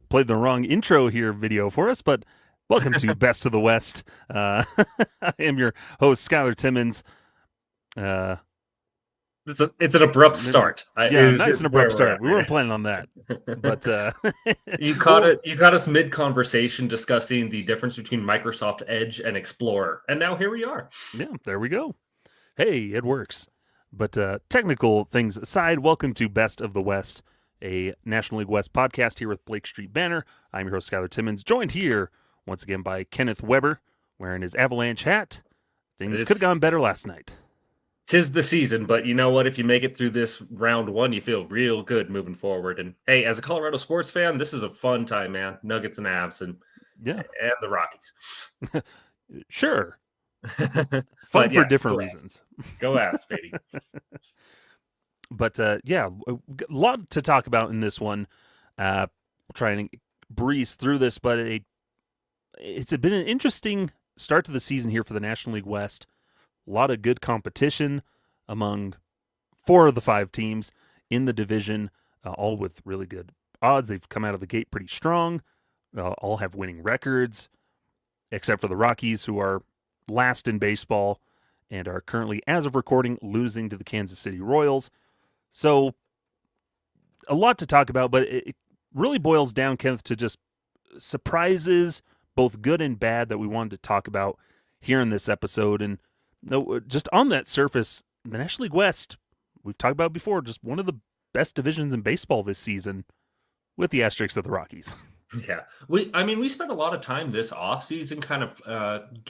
played the wrong intro here video for us, but welcome to Best of the West. I am your host, Skyler Timmins. Uh, It's an abrupt start. yeah, nice and Is abrupt where we're start. We weren't planning on that, at. but You caught well, it. You caught us mid conversation discussing the difference between Microsoft Edge and Explorer, and now here we are. yeah, there we go. Hey, it works. But technical things aside, welcome to Best of the West, a National League West podcast here with Blake Street Banner. I'm your host, Skyler Timmins, joined here once again by Kenneth Weber, wearing his Avalanche hat. Things could have It's gone better last night. tis the season, but you know what? If you make it through this round one, you feel real good moving forward. And hey, as a Colorado sports fan, this is a fun time, man. Nuggets and Avs Yeah, and the Rockies. sure. Fun But for yeah, different go Avs. reasons. Go Avs, baby. But yeah, a lot to talk about in this one. We'll try and breeze through this, but it's been an interesting start to the season here for the National League West. A lot of good competition among 4 of the 5 teams in the division, all with really good odds. They've come out of the gate pretty strong. All have winning records, except for the Rockies, who are last in baseball and are currently, as of recording, losing to the Kansas City Royals. So, a lot to talk about, but it really boils down, Kenneth, to just surprises, both good and bad, that we wanted to talk about here in this episode. And no, just on that surface, the National League West, we've talked about before, just one of the best divisions in baseball this season, with the asterisks of the Rockies. Yeah. We spent a lot of time this offseason kind of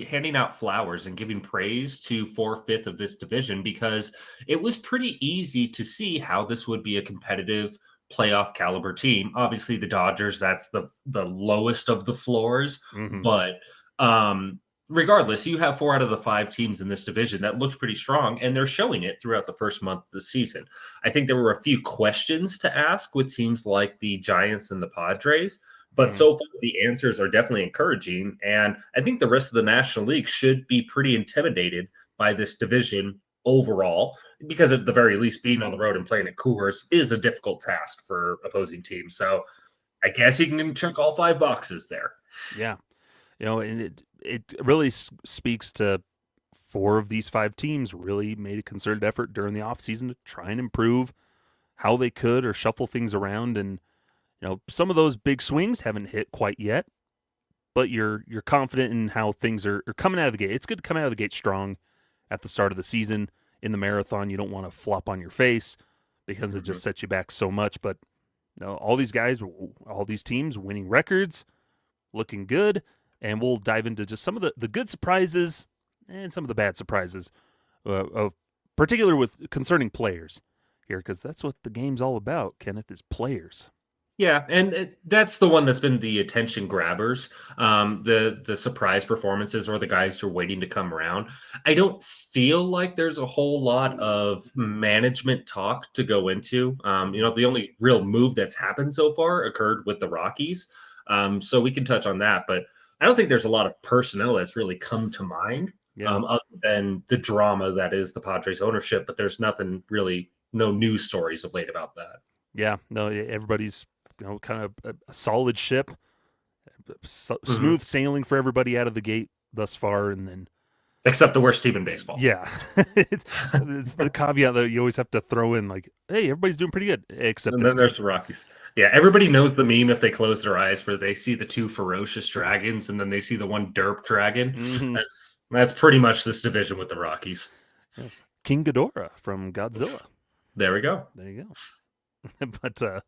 handing out flowers and giving praise to 4/5 of this division because it was pretty easy to see how this would be a competitive playoff caliber team. Obviously, the Dodgers, that's the lowest of the floors, Mm-hmm. but regardless, you have 4 out of the 5 teams in this division that looked pretty strong, and they're showing it throughout the first month of the season. I think there were a few questions to ask with teams like the Giants and the Padres, but Mm-hmm. so far, the answers are definitely encouraging. And I think the rest of the National League should be pretty intimidated by this division overall, because at the very least, being on the road and playing at Coors is a difficult task for opposing teams. So I guess you can check all 5 boxes there. Yeah. And it really speaks to 4 of these 5 teams really made a concerted effort during the offseason to try and improve how they could or shuffle things around. And some of those big swings haven't hit quite yet, but you're confident in how things are coming out of the gate. It's good to come out of the gate strong at the start of the season. In the marathon, you don't want to flop on your face because it just sets you back so much. But all these guys, all these teams winning records, looking good. And we'll dive into just some of the good surprises and some of the bad surprises, particularly with concerning players here, because that's what the game's all about, Kenneth, is players. Yeah, and that's the one that's been the attention grabbers, the surprise performances or the guys who are waiting to come around. I don't feel like there's a whole lot of management talk to go into. The only real move that's happened so far occurred with the Rockies, so we can touch on that. But I don't think there's a lot of personnel that's really come to mind, Yeah. other than the drama that is the Padres ownership. But there's nothing really, no news stories of late about that. Yeah. No, everybody's kind of a solid ship, Mhm. smooth sailing for everybody out of the gate thus far, and then Except the worst team in baseball. yeah, it's the caveat that you always have to throw in, like, hey, everybody's doing pretty good except And this then team. there's the Rockies. Yeah, everybody knows the meme if they close their eyes where they see the 2 ferocious dragons and then they see the one derp dragon. Mm-hmm. That's pretty much this division with the Rockies. Yes. King Ghidorah from Godzilla. There we go. There you go.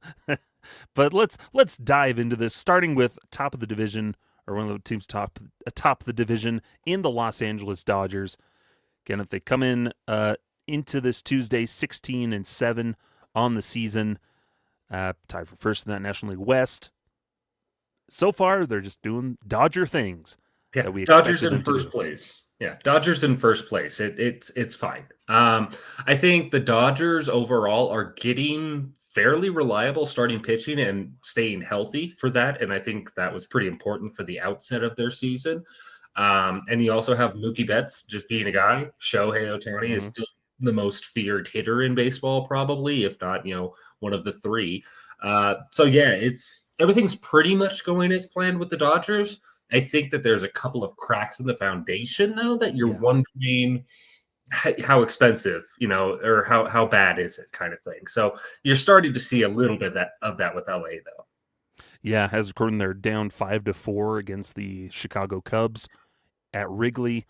But let's dive into this, starting with top of the division, or one of the teams top the division in the Los Angeles Dodgers. Again, if they come in into this Tuesday 16-7 on the season, tied for first in that National League West. So far, they're just doing Dodger things Yeah, that we Dodgers expected in them to first do. place. Yeah, Dodgers in first place. It's fine. I think the Dodgers overall are getting fairly reliable starting pitching and staying healthy for that, and I think that was pretty important for the outset of their season. And you also have Mookie Betts just being a guy. Shohei Ohtani is Mm-hmm. still the most feared hitter in baseball, probably, if not, one of the 3. So yeah, everything's pretty much going as planned with the Dodgers. I think that there's a couple of cracks in the foundation, though, that you're Yeah. wondering how expensive, or how bad is it, kind of thing. So you're starting to see a little bit of that with LA, though. Yeah, as according, they're down 5-4 against the Chicago Cubs at Wrigley.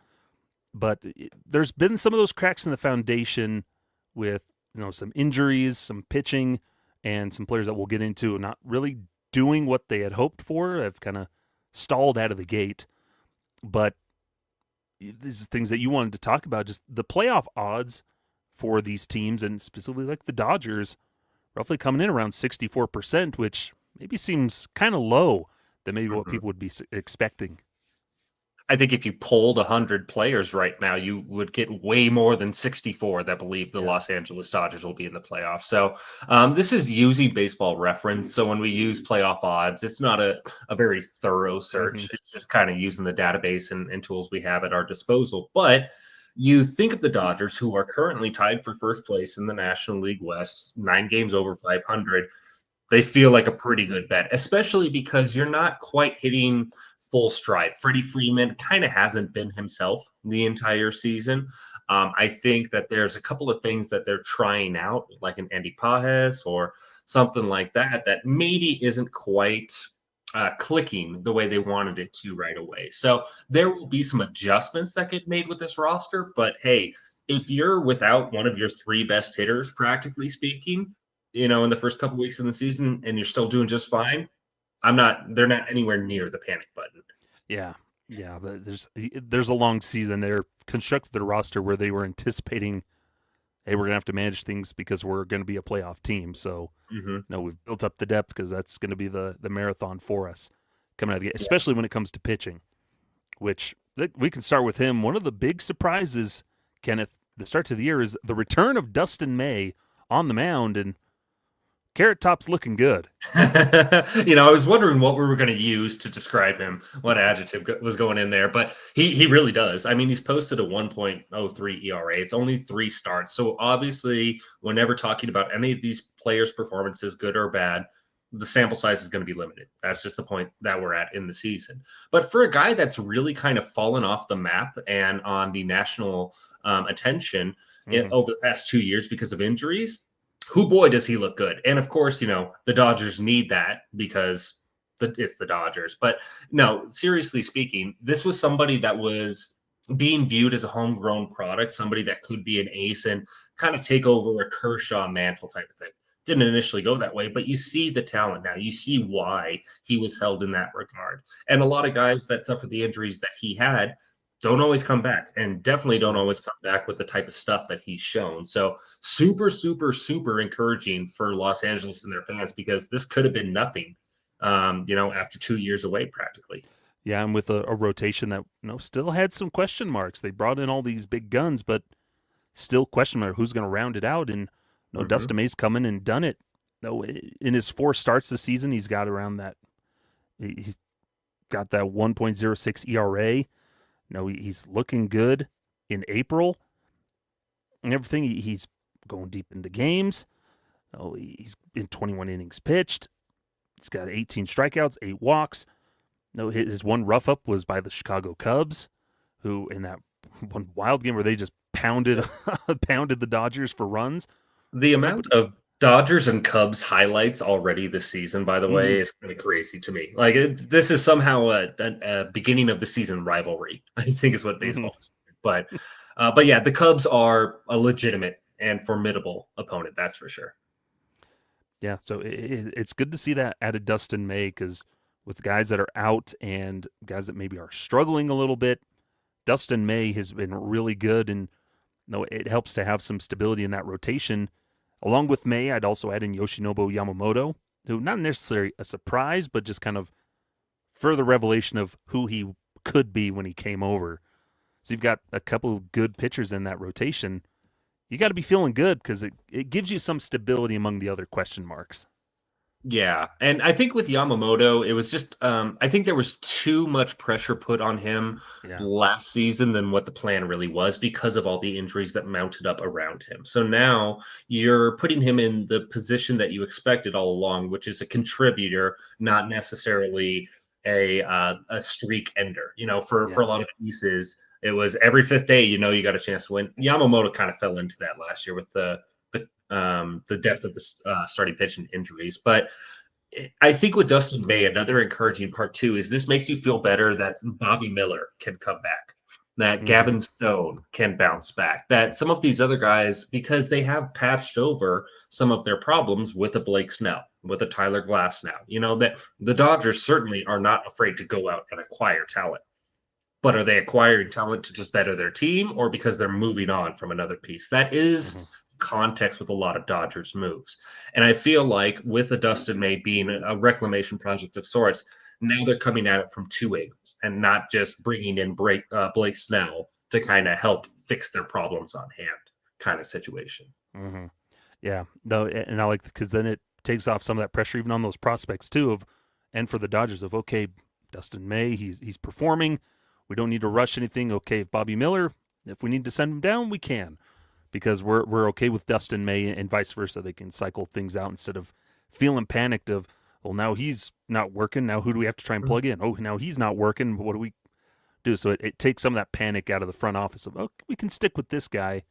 But there's been some of those cracks in the foundation with some injuries, some pitching, and some players that we'll get into not really doing what they had hoped for. Have kind of stalled out of the gate. But these are things that you wanted to talk about. Just the playoff odds for these teams, and specifically like the Dodgers, roughly coming in around 64%, which maybe seems kind of low than maybe what Mhm. people would be expecting. I think if you polled 100 players right now, you would get way more than 64 that believe the Yeah. Los Angeles Dodgers will be in the playoffs. So this is using baseball reference. So when we use playoff odds, it's not a very thorough Mm-hmm. search. It's just kind of using the database and tools we have at our disposal. But you think of the Dodgers, who are currently tied for first place in the National League West, 9 games over 500. They feel like a pretty good bet, especially because you're not quite hitting full stride. Freddie Freeman kind of hasn't been himself the entire season. I think that there's a couple of things that they're trying out, like an Andy Pajes or something like that, that maybe isn't quite clicking the way they wanted it to right away. So there will be some adjustments that get made with this roster. But hey, if you're without one of your three best hitters, practically speaking, in the first couple weeks in the season and you're still doing just fine, they're not anywhere near the panic button. Yeah, yeah. There's a long season. They're constructed their roster where they were anticipating, hey, we're gonna have to manage things because we're going to be a playoff team. So Hmm. no, we've built up the depth because that's going to be the marathon for us coming out of the gate, Yeah. especially when it comes to pitching. Which we can start with him. One of the big surprises, Kenneth, the start to the year is the return of Dustin May on the mound, and Carrot Top's looking good. I was wondering what we were going to use to describe him, what adjective was going in there, but he really does. I mean, he's posted a 1.03 ERA. It's only 3 starts. So obviously, whenever talking about any of these players' performances, good or bad, the sample size is going to be limited. That's just the point that we're at in the season. But for a guy that's really kind of fallen off the map and on the national attention Mm-hmm. over the past 2 years because of injuries, who boy does he look good. And of course, the Dodgers need that because it's the Dodgers. But no, seriously speaking, this was somebody that was being viewed as a homegrown product, somebody that could be an ace and kind of take over a Kershaw mantle type of thing. Didn't initially go that way, but you see the talent now. You see why he was held in that regard. And a lot of guys that suffered the injuries that he had don't always come back, and definitely don't Yeah. always come back with the type of stuff that he's shown. So super, super, super encouraging for Los Angeles and their fans, because this could have been nothing, after 2 years away practically. Yeah, and with a rotation that still had some question marks. They brought in all these big guns, but still question mark who's going to round it out. And Hmm. Dustin May's come in and done it. No, in his 4 starts this season, he's got around that. He's got that 1.06 ERA. He's looking good in April and everything. He's going deep into games. He's in 21 innings pitched. He's got 18 strikeouts, 8 walks. No, his one rough up was by the Chicago Cubs, who in that one wild game where they just pounded Yeah. pounded the Dodgers for runs. The No, but amount of Dodgers and Cubs highlights already this season, by the mhm. way, is kind of crazy to me. Like this is somehow a beginning of the season rivalry. I think is what Mhm. baseball is. But yeah, the Cubs are a legitimate and formidable opponent. That's for sure. Yeah, so it's good to see that added Dustin May because with guys that are out and guys that maybe are struggling a little bit, Dustin May has been really good, and it helps to have some stability in that rotation. Along with May, I'd also add in Yoshinobu Yamamoto, who not necessarily a surprise, but just kind of further revelation of who he could be when he came over. So you've got a couple of good pitchers in that rotation. You got to be feeling good because it gives you some stability among the other question marks. Yeah, and I think with Yamamoto, it was just I think there was too much pressure put on him Yeah. last season than what the plan really was because of all the injuries that mounted up around him. So now you're putting him in the position that you expected all along, which is a contributor, not necessarily a streak ender. For Yeah. a lot of pieces, it was every fifth day, you got a chance to win. Yamamoto kind of fell into that last year with the depth of the starting pitch and injuries. But I think with Dustin May, another encouraging part too is this makes you feel better that Bobby Miller can come back, that Hmm. Gavin Stone can bounce back, that some of these other guys, because they have patched over some of their problems with a Blake Snell, with a Tyler Glass now, that the Dodgers certainly are not afraid to go out and acquire talent. But are they acquiring talent to just better their team or because they're moving on from another piece? That is Hmm. context with a lot of Dodgers moves. And I feel like with the Dustin May being a reclamation project of sorts, now they're coming at it from two angles and not just bringing in Blake Snell to kind of help fix their problems on hand kind of situation. Hmm. Yeah. No, and I like because then it takes off some of that pressure even on those prospects too and for the Dodgers of okay, Dustin May, he's performing. We don't need to rush anything. Okay, Bobby Miller, if we need to send him down, we can because we're okay with Dustin May and vice versa. They can cycle things out instead of feeling panicked of well now he's not working. Now who do we have to try and plug in? Oh, now he's not working. What do we do? So it takes some of that panic out of the front office of oh we can stick with this guy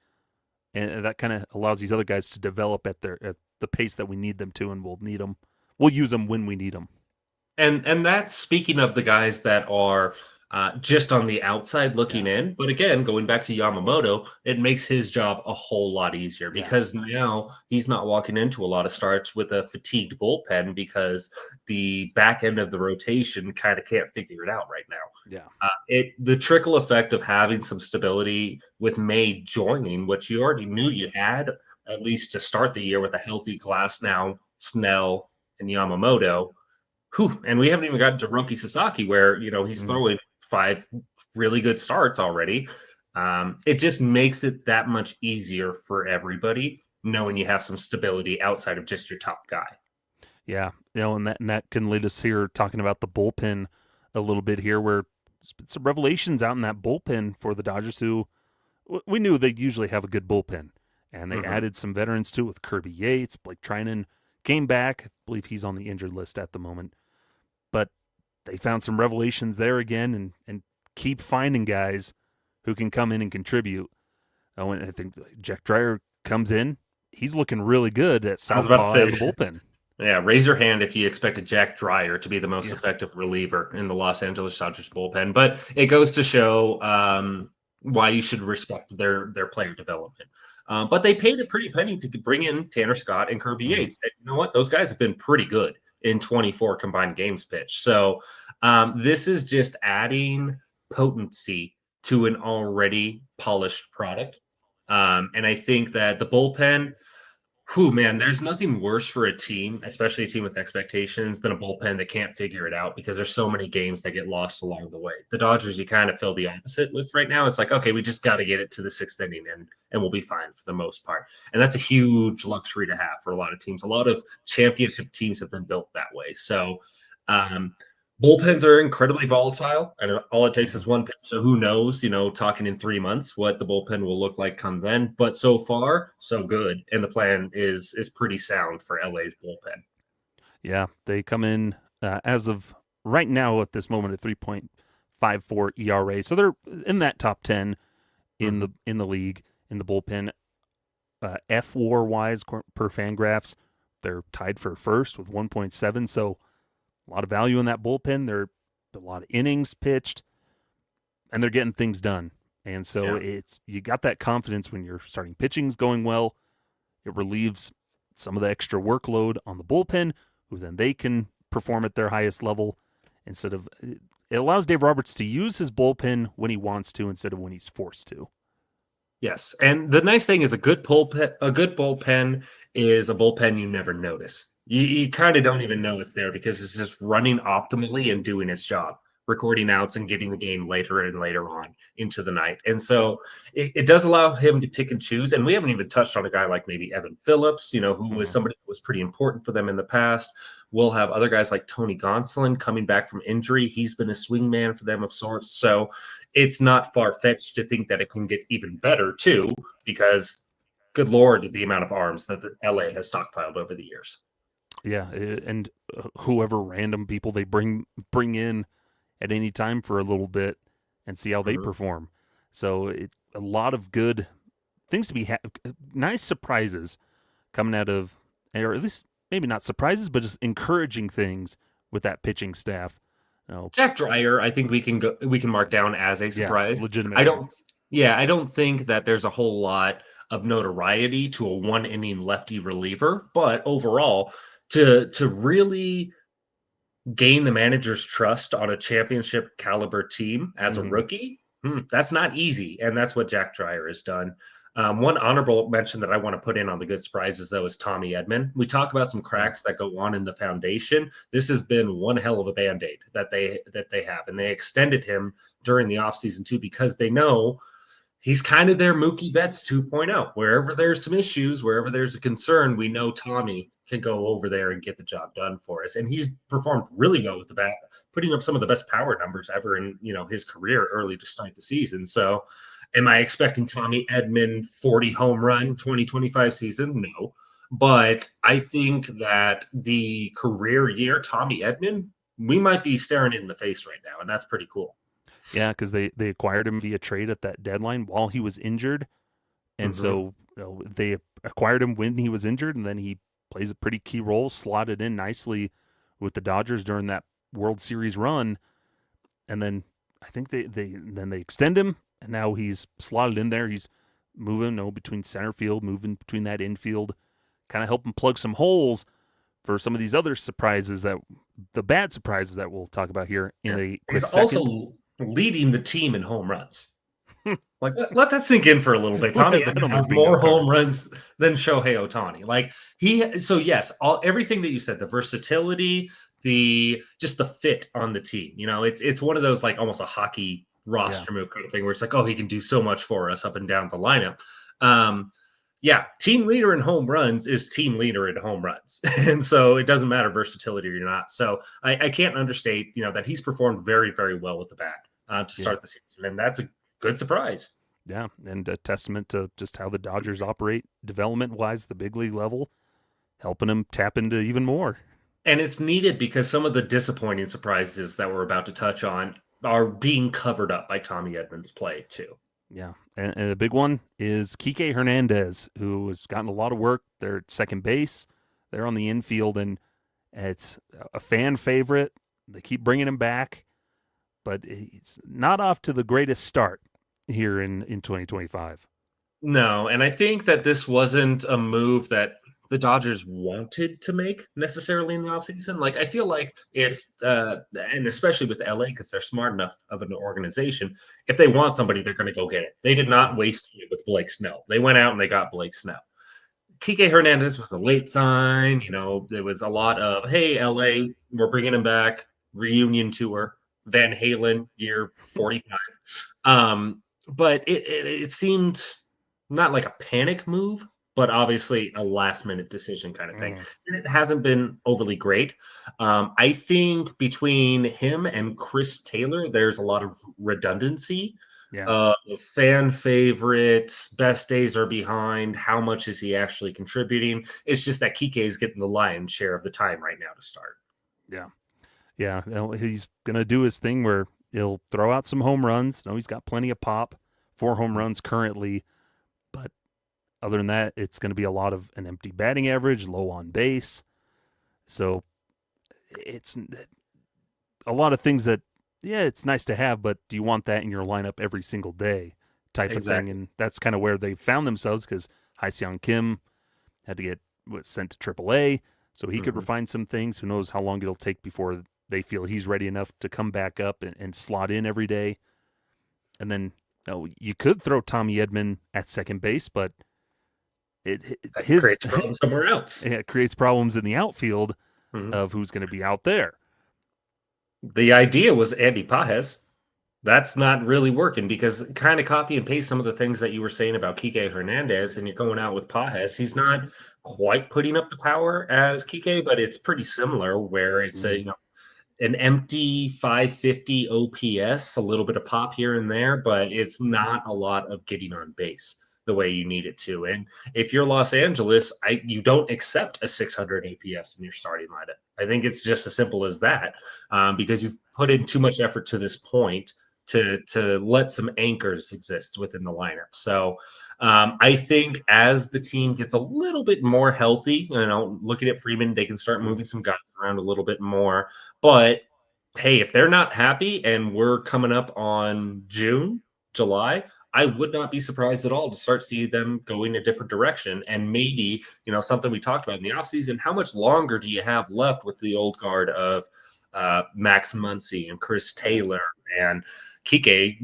and that kind of allows these other guys to develop at the pace that we need them to, and we'll need them. We'll use them when we need them. And that's speaking of the guys that are just on the outside looking Yeah, in. But again, going back to Yamamoto, it makes his job a whole lot easier yeah, because now he's not walking into a lot of starts with a fatigued bullpen because the back end of the rotation kind of can't figure it out right now. yeah. The trickle effect of having some stability with May joining, which you already knew you had, at least to start the year with a healthy Glass now, Snell, and Yamamoto. Whew, and we haven't even gotten to Roki Sasaki, where he's Mm, throwing five really good starts already. It just makes it that much easier for everybody, knowing you have some stability outside of just your top guy. yeah. And that can lead us here talking about the bullpen a little bit here, where there's been some revelations out in that bullpen for the Dodgers, who we knew they usually have a good bullpen, and they Hmm. added some veterans to it with Kirby Yates, Blake Trinan came back. I believe he's on the injured list at the moment, but they found some revelations there again, and keep finding guys who can come in and contribute. Oh, and I think Jack Dreyer comes in. He's looking really good at I was about southpaw out of to the say, bullpen. yeah, raise your hand if you expected Jack Dreyer to be the most Yeah. effective reliever in the Los Angeles Dodgers bullpen. But it goes to show why you should respect their player development. But they paid a pretty penny to bring in Tanner Scott and Kirby Mm-hmm. Yates. And you know what? Those guys have been pretty good in 24 combined games pitched. So this is just adding potency to an already polished product. And I think that the bullpen, whew, man, there's nothing worse for a team, especially a team with expectations, than a bullpen that can't figure it out because there's so many games that get lost along the way. The Dodgers, you kind of feel the opposite with right now. It's like, okay, we just got to get it to the sixth inning and we'll be fine for the most part. And that's a huge luxury to have for a lot of teams. A lot of championship teams have been built that way. So, um, bullpens are incredibly volatile, and all it takes Mm-hmm. is one pitch. So who knows? Talking in 3 months, what the bullpen will look like come then. But so far, so good, and the plan is pretty sound for LA's bullpen. Yeah, they come in as of right now at this moment at 3.54 ERA, so they're in that top 10 in the Mhm. league in the bullpen. F WAR wise per Fangraphs, they're tied for first with 1.7. So a lot of value in that bullpen. They're a lot of innings pitched, and they're getting things done. And so Yeah. it's you got that confidence when your starting pitching's going well. It relieves some of the extra workload on the bullpen, who then they can perform at their highest level instead of. It allows Dave Roberts to use his bullpen when he wants to instead of when he's forced to. Yes, and the nice thing is a good bullpen is a bullpen you never notice. You kind of don't even know it's there because it's just running optimally and doing its job. recording outs and getting the game later and later on into the night. And so it does allow him to pick and choose. And we haven't even touched on a guy like maybe Evan Phillips, who was somebody who was pretty important for them in the past. We'll have other guys like Tony Gonsolin coming back from injury. He's been a swing man for them of sorts. So it's not far-fetched to think that it can get even better too, because good Lord, the amount of arms that the LA has stockpiled over the years. Yeah, and whoever random people they bring in at any time for a little bit and see how they perform. So a lot of good things to be nice surprises coming out of, or at least maybe not surprises, but just encouraging things with that pitching staff. Jack Dreyer, I think we can mark down as a surprise. Legitimate. I don't think that there's a whole lot of notoriety to a one-inning lefty reliever, but overall, to really gain the manager's trust on a championship caliber team as a rookie, that's not easy, and that's what Jack Dreyer has done. One honorable mention that I want to put in on the good surprises, though, is Tommy Edman. We talk about some cracks that go on in the foundation. This has been one hell of a Band-Aid that they have, and they extended him during the offseason, too, because they know he's kind of their Mookie Betts 2.0. Wherever there's some issues, wherever there's a concern, we know Tommy can go over there and get the job done for us. And he's performed really well with the bat, putting up some of the best power numbers ever in his career early to start the season. So am I expecting Tommy Edman 40 home run 2025 season? No. But I think that the career year Tommy Edman, we might be staring it in the face right now, and that's pretty cool. Yeah, because they acquired him via trade at that deadline while he was injured. And so they acquired him when he was injured, and then he plays a pretty key role, slotted in nicely with the Dodgers during that World Series run. And then I think they extend him, and now he's slotted in there. He's moving between center field, moving between that infield, kind of helping plug some holes for some of these other surprises, the bad surprises that we'll talk about here in a quick second. He's also leading the team in home runs. Like, let that sink in for a little bit. Tommy has more home runs than Shohei Ohtani. Everything that you said, the versatility, just the fit on the team. It's one of those like almost a hockey roster move kind of thing where it's like, oh, he can do so much for us up and down the lineup. Team leader in home runs is team leader in home runs. And so it doesn't matter versatility or not. So I can't understate, that he's performed very, very well with the bat to start the season. And that's a good surprise. Yeah, and a testament to just how the Dodgers operate development-wise, the big league level, helping them tap into even more. And it's needed because some of the disappointing surprises that we're about to touch on are being covered up by Tommy Edman's play, too. Yeah, and a big one is Kike Hernandez, who has gotten a lot of work. They're at second base. They're on the infield, and it's a fan favorite. They keep bringing him back, but it's not off to the greatest start here in 2025. No, and I think that this wasn't a move that the Dodgers wanted to make necessarily in the offseason. Like, I feel like if, and especially with LA, because they're smart enough of an organization, if they want somebody, they're going to go get it. They did not waste it with Blake Snell. They went out and they got Blake Snell. Kike Hernandez was a late sign. There was a lot of, hey, LA, we're bringing him back, reunion tour, Van Halen, year 45. But it seemed not like a panic move, but obviously a last-minute decision kind of thing. And it hasn't been overly great. I think between him and Chris Taylor, there's a lot of redundancy. Fan favorites, best days are behind. How much is he actually contributing? It's just that Kike is getting the lion's share of the time right now to start. Yeah. He's going to do his thing where he'll throw out some home runs. He's got plenty of pop, 4 home runs currently. But other than that, it's going to be a lot of an empty batting average, low on base. So it's a lot of things that, it's nice to have, but do you want that in your lineup every single day type of thing? And that's kind of where they found themselves because Hyseon Kim had to get sent to AAA so he could refine some things. Who knows how long it'll take before they feel he's ready enough to come back up and slot in every day. And then you could throw Tommy Edman at second base, but it creates problems somewhere else. It creates problems in the outfield of who's going to be out there. The idea was Andy Pajes. That's not really working because kind of copy and paste some of the things that you were saying about Kike Hernandez, and you're going out with Pajes. He's not quite putting up the power as Kike, but it's pretty similar. Where it's a Mhm. an empty 550 OPS, a little bit of pop here and there, but it's not a lot of getting on base the way you need it to. And if you're Los Angeles, you don't accept a 600 APS in your starting lineup. I think it's just as simple as that, because you've put in too much effort to this point to let some anchors exist within the lineup. So I think as the team gets a little bit more healthy, looking at Freeman, they can start moving some guys around a little bit more. But hey, if they're not happy and we're coming up on June, July, I would not be surprised at all to start seeing them going a different direction. And maybe, something we talked about in the offseason, how much longer do you have left with the old guard of Max Muncy and Chris Yeah. Taylor and Kike,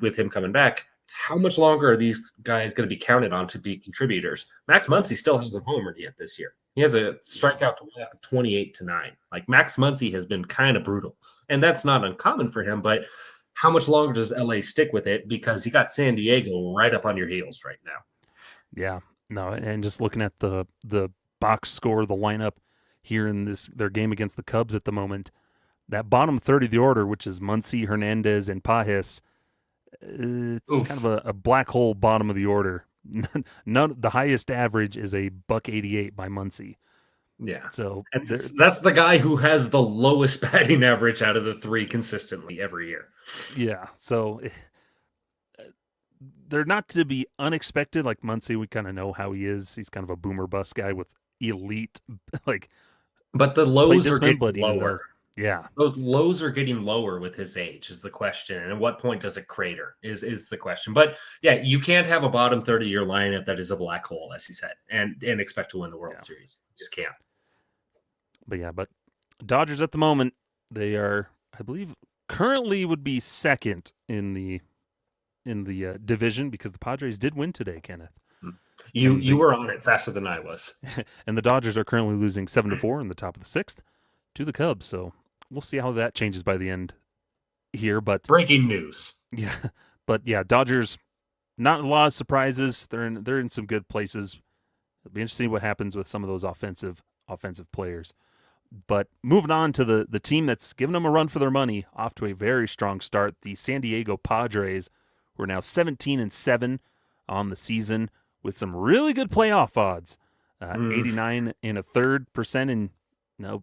with him coming back? How much longer are these guys going to be counted on to be contributors? Max Muncy still hasn't homered yet this year. He has a strikeout to walk of 28-9. Like Max Muncy has been kind of brutal, and that's not uncommon for him. But how much longer does LA stick with it? Because you got San Diego right up on your heels right now. Yeah. No, and just looking at the box score, the lineup here in their game against the Cubs at the moment, that bottom third of the order, which is Muncy, Hernandez, and Pajes, it's kind of Oof. a black hole bottom of the order. None the highest average is a buck 88 by Muncy. Yeah. So And that's the guy who has the lowest batting average out of the three consistently every year. yeah. So they're not to be unexpected. Like Muncy, we kind of know how he is. He's kind of a boomer bust guy with elite like But the plate lows are discipline. getting But even lower. though, yeah, Those lows are getting lower with his age is the question. And at what point does it crater is the question. But yeah, you can't have a bottom 30-year lineup that is a black hole, as you said, and expect to win the World yeah, Series. Just can't. but Dodgers at the moment, they are, I believe, currently would be second in the division because the Padres did win today, Kenneth, Mm. You and you were on it faster than I was. the Dodgers are currently losing 7-4 in the top of the sixth to the Cubs. So we'll see how that changes by the end here. But Breaking news. yeah, but yeah, Dodgers, not a lot of surprises. They're in some good places. It'll be interesting what happens with some of those offensive players. But moving on to the team that's given them a run for their money, off to a very strong start, the San Diego Padres, who are now 17-7 on the season with some really good playoff odds, Mm. 89 and a third percent, and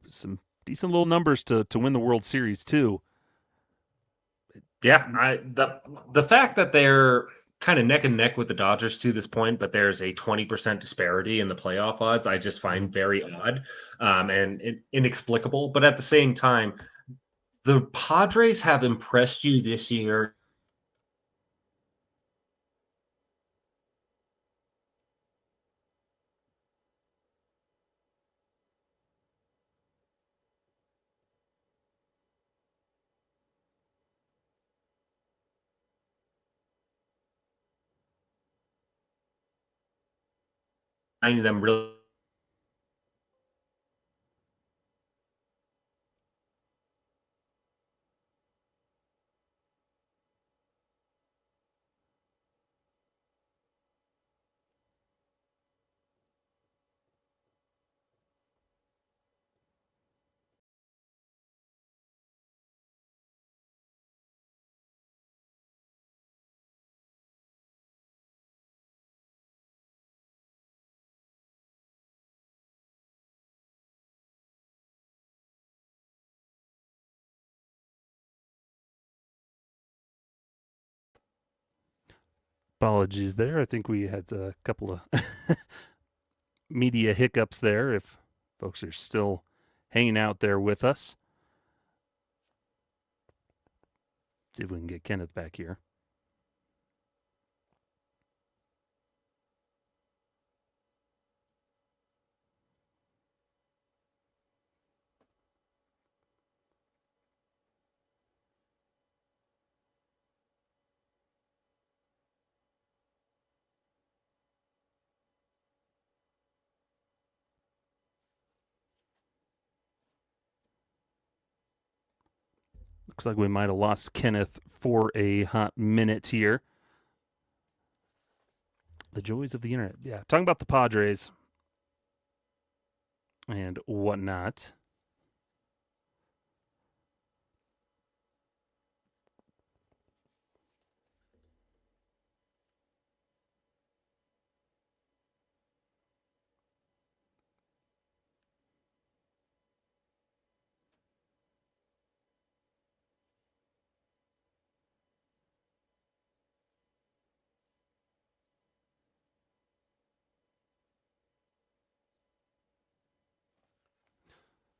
some decent little numbers to win the World Series too. Yeah, the fact that they're kind of neck and neck with the Dodgers to this point, but there's a 20% disparity in the playoff odds, I just Mhm. find very odd, and inexplicable. But at the same time, the Padres have impressed you this year. Finding them really Apologies there. I think we had a couple of media hiccups there. If folks are still hanging out there with us, see if we can get Kenneth back here. Looks like we might have lost Kenneth for a hot minute here. The joys of the internet. Yeah, talking about the Padres and whatnot.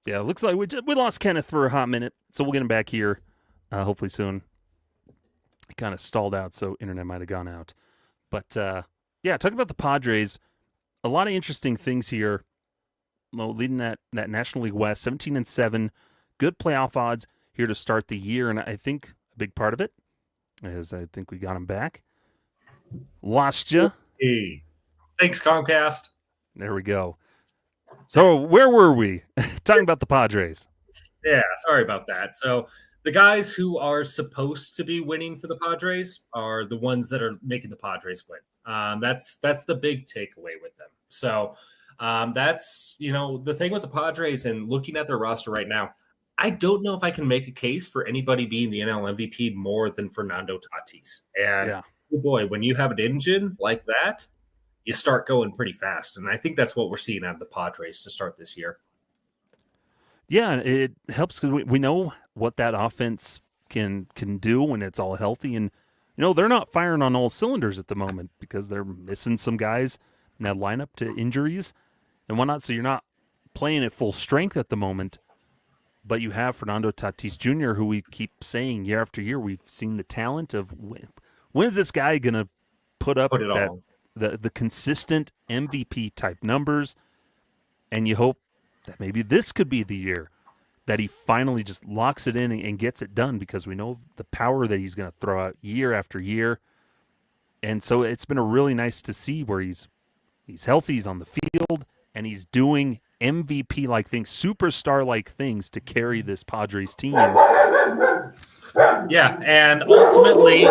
Yeah, it looks like we lost Kenneth for a hot minute, so we'll get him back here hopefully soon. He kind of stalled out, so internet might have gone out. But yeah, talking about the Padres, a lot of interesting things here. Leading that National League West, 17-7, good playoff odds here to start the year, and I think a big part of it is I think we got him back. Lost you. Hey, thanks Comcast. There we go. So where were we? Talking about the Padres. Yeah, sorry about that. So the guys who are supposed to be winning for the Padres are the ones that are making the Padres win. That's the big takeaway with them. So that's, the thing with the Padres and looking at their roster right now, I don't know if I can make a case for anybody being the NL MVP more than Fernando Tatis. And boy, when you have an engine like that, you start going pretty fast. And I think that's what we're seeing out of the Padres to start this year. Yeah, it helps because we know what that offense can do when it's all healthy. And, they're not firing on all cylinders at the moment because they're missing some guys in that lineup to injuries and whatnot. So you're not playing at full strength at the moment. But you have Fernando Tatis Jr., who we keep saying year after year, we've seen the talent of when is this guy going to put up the consistent MVP type numbers, and you hope that maybe this could be the year that he finally just locks it in and gets it done, because we know the power that he's going to throw out year after year. And so it's been a really nice to see where he's healthy, he's on the field, and he's doing MVP-like things, superstar-like things to carry this Padres team. Yeah, and ultimately, you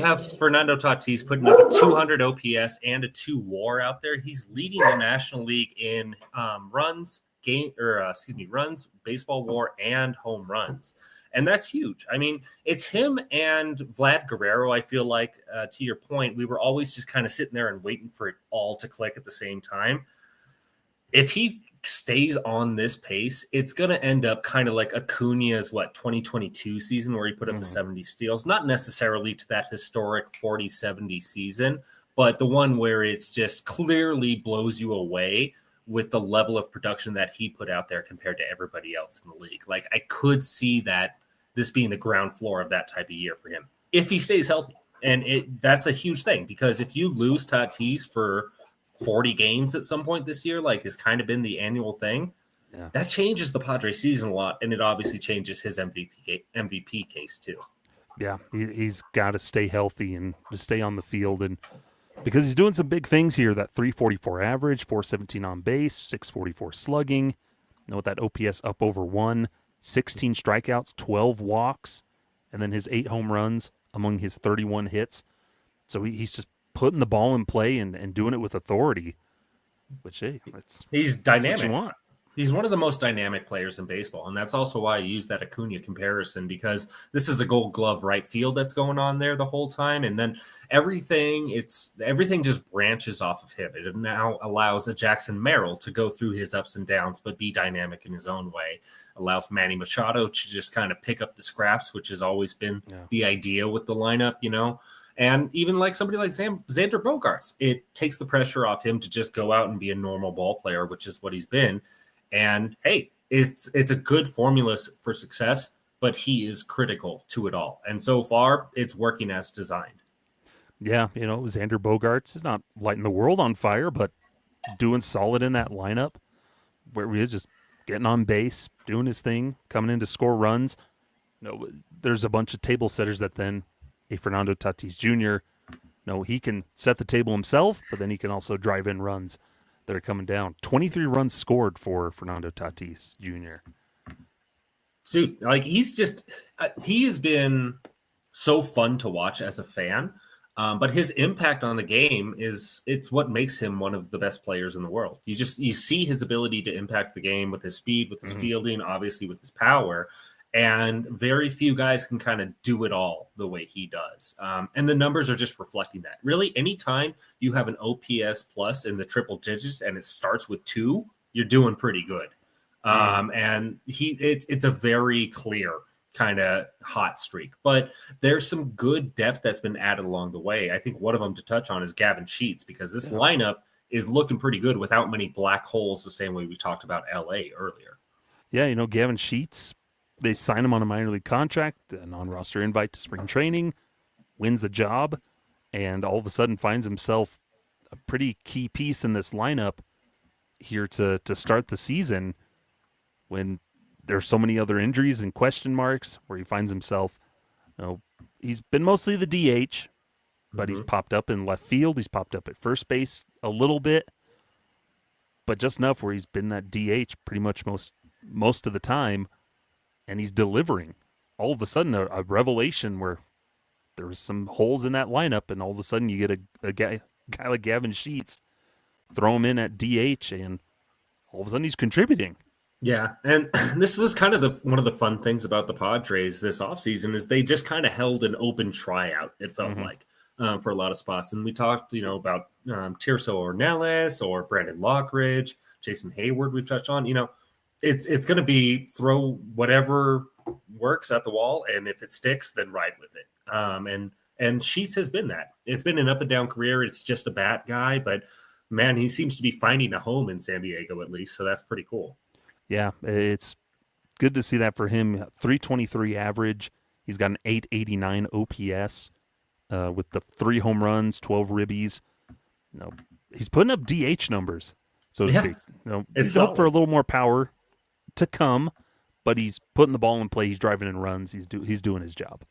have Fernando Tatis putting up a 200 OPS and a 2 WAR out there. He's leading the National League in runs, baseball WAR, and home runs. And that's huge. I mean, it's him and Vlad Guerrero, I feel like, to your point, we were always just kind of sitting there and waiting for it all to click at the same time. If he stays on this pace, it's going to end up kind of like Acuna's 2022 season where he put up the 70 steals, not necessarily to that historic 40-70 season, but the one where it's just clearly blows you away with the level of production that he put out there compared to everybody else in the league. Like, I could see that this being the ground floor of that type of year for him if he stays healthy. And that's a huge thing, because if you lose Tatis for 40 games at some point this year, like has kind of been the annual thing, that changes the Padres season a lot, and it obviously changes his MVP case too. Yeah, he's got to stay healthy and just stay on the field, and because he's doing some big things here. That 344 average, 417 on base, 644 slugging. With that OPS up over 1, 16 strikeouts, 12 walks, and then his 8 home runs among his 31 hits. So he's just putting the ball in play and doing it with authority, which, hey, he's dynamic. What you want. He's one of the most dynamic players in baseball, and that's also why I use that Acuna comparison, because this is a Gold Glove right field that's going on there the whole time, and then everything just branches off of him. It now allows a Jackson Merrill to go through his ups and downs but be dynamic in his own way. Allows Manny Machado to just kind of pick up the scraps, which has always been the idea with the lineup, And even like somebody like Xander Bogaerts, it takes the pressure off him to just go out and be a normal ball player, which is what he's been. And hey, it's a good formula for success, but he is critical to it all. And so far, it's working as designed. Yeah, Xander Bogaerts is not lighting the world on fire, but doing solid in that lineup where he is just getting on base, doing his thing, coming in to score runs. There's a bunch of table setters that then a Fernando Tatis Jr., he can set the table himself, but then he can also drive in runs that are coming down. 23 runs scored for Fernando Tatis Jr. Dude, like he has been so fun to watch as a fan. But his impact on the game it's what makes him one of the best players in the world. You see his ability to impact the game with his speed, with his fielding, obviously with his power. And very few guys can kind of do it all the way he does. And the numbers are just reflecting that. Really, anytime you have an OPS plus in the triple digits and it starts with 2, you're doing pretty good. And it's a very clear kind of hot streak. But there's some good depth that's been added along the way. I think one of them to touch on is Gavin Sheets, because this lineup is looking pretty good without many black holes, the same way we talked about LA earlier. Yeah, Gavin Sheets, they sign him on a minor league contract, a non-roster invite to spring training, wins the job, and all of a sudden finds himself a pretty key piece in this lineup here to start the season when there's so many other injuries and question marks, where he finds himself, he's been mostly the DH, but he's popped up in left field. He's popped up at first base a little bit, but just enough where he's been that DH pretty much most of the time, and he's delivering. All of a sudden, a revelation where there was some holes in that lineup, and all of a sudden you get a guy like Gavin Sheets, throw him in at DH, and all of a sudden he's contributing. Yeah, and this was kind of one of the fun things about the Padres this offseason is they just kind of held an open tryout, it felt like, for a lot of spots. And we talked, about Tirso Ornelas or Brandon Lockridge, Jason Hayward we've touched on. It's going to be throw whatever works at the wall, and if it sticks, then ride with it. And Sheets has been that. It's been an up-and-down career. It's just a bat guy, but, man, he seems to be finding a home in San Diego at least, so that's pretty cool. Yeah, it's good to see that for him. 323 average. He's got an 889 OPS with the 3 home runs, 12 ribbies. He's putting up DH numbers, so to speak. He's up for a little more power to come, but he's putting the ball in play. He's driving in runs. He's doing his job.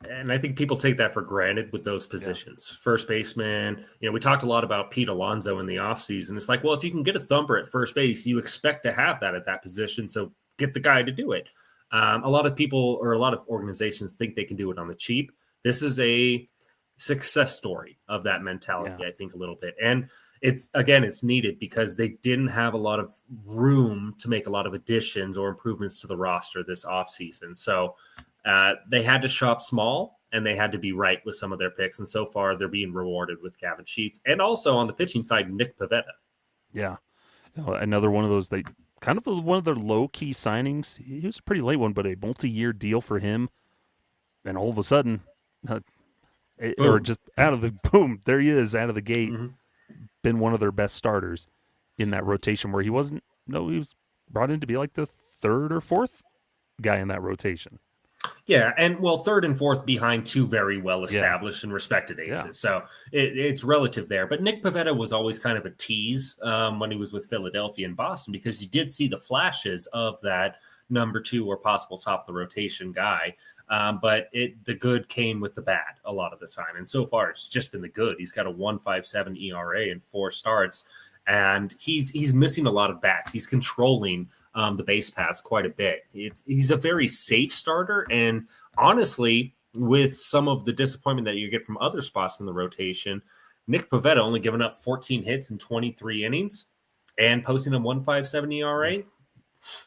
And I think people take that for granted with those positions. Yeah. First baseman, we talked a lot about Pete Alonso in the offseason. It's like, well, if you can get a thumper at first base, you expect to have that at that position. So get the guy to do it. A lot of people or a lot of organizations think they can do it on the cheap. This is a success story of that mentality, I think, a little bit. And it's needed because they didn't have a lot of room to make a lot of additions or improvements to the roster this offseason. So they had to shop small, and they had to be right with some of their picks. And so far, they're being rewarded with Gavin Sheets. And also on the pitching side, Nick Pivetta. Yeah. Another one of those, kind of one of their low-key signings. He was a pretty late one, but a multi-year deal for him. And all of a sudden, or just out of the boom, there he is out of the gate. Been one of their best starters in that rotation where he was brought in to be like the 3rd or 4th guy in that rotation. Yeah, and third and fourth behind 2 very well-established and respected aces. Yeah. So it's relative there. But Nick Pivetta was always kind of a tease when he was with Philadelphia and Boston, because you did see the flashes of that number 2 or possible top of the rotation guy. But the good came with the bad a lot of the time. And so far, it's just been the good. He's got a 1.57 ERA in 4 starts. And he's missing a lot of bats. He's controlling the base paths quite a bit. He's a very safe starter. And honestly, with some of the disappointment that you get from other spots in the rotation, Nick Pivetta only giving up 14 hits in 23 innings and posting a 1.57 ERA.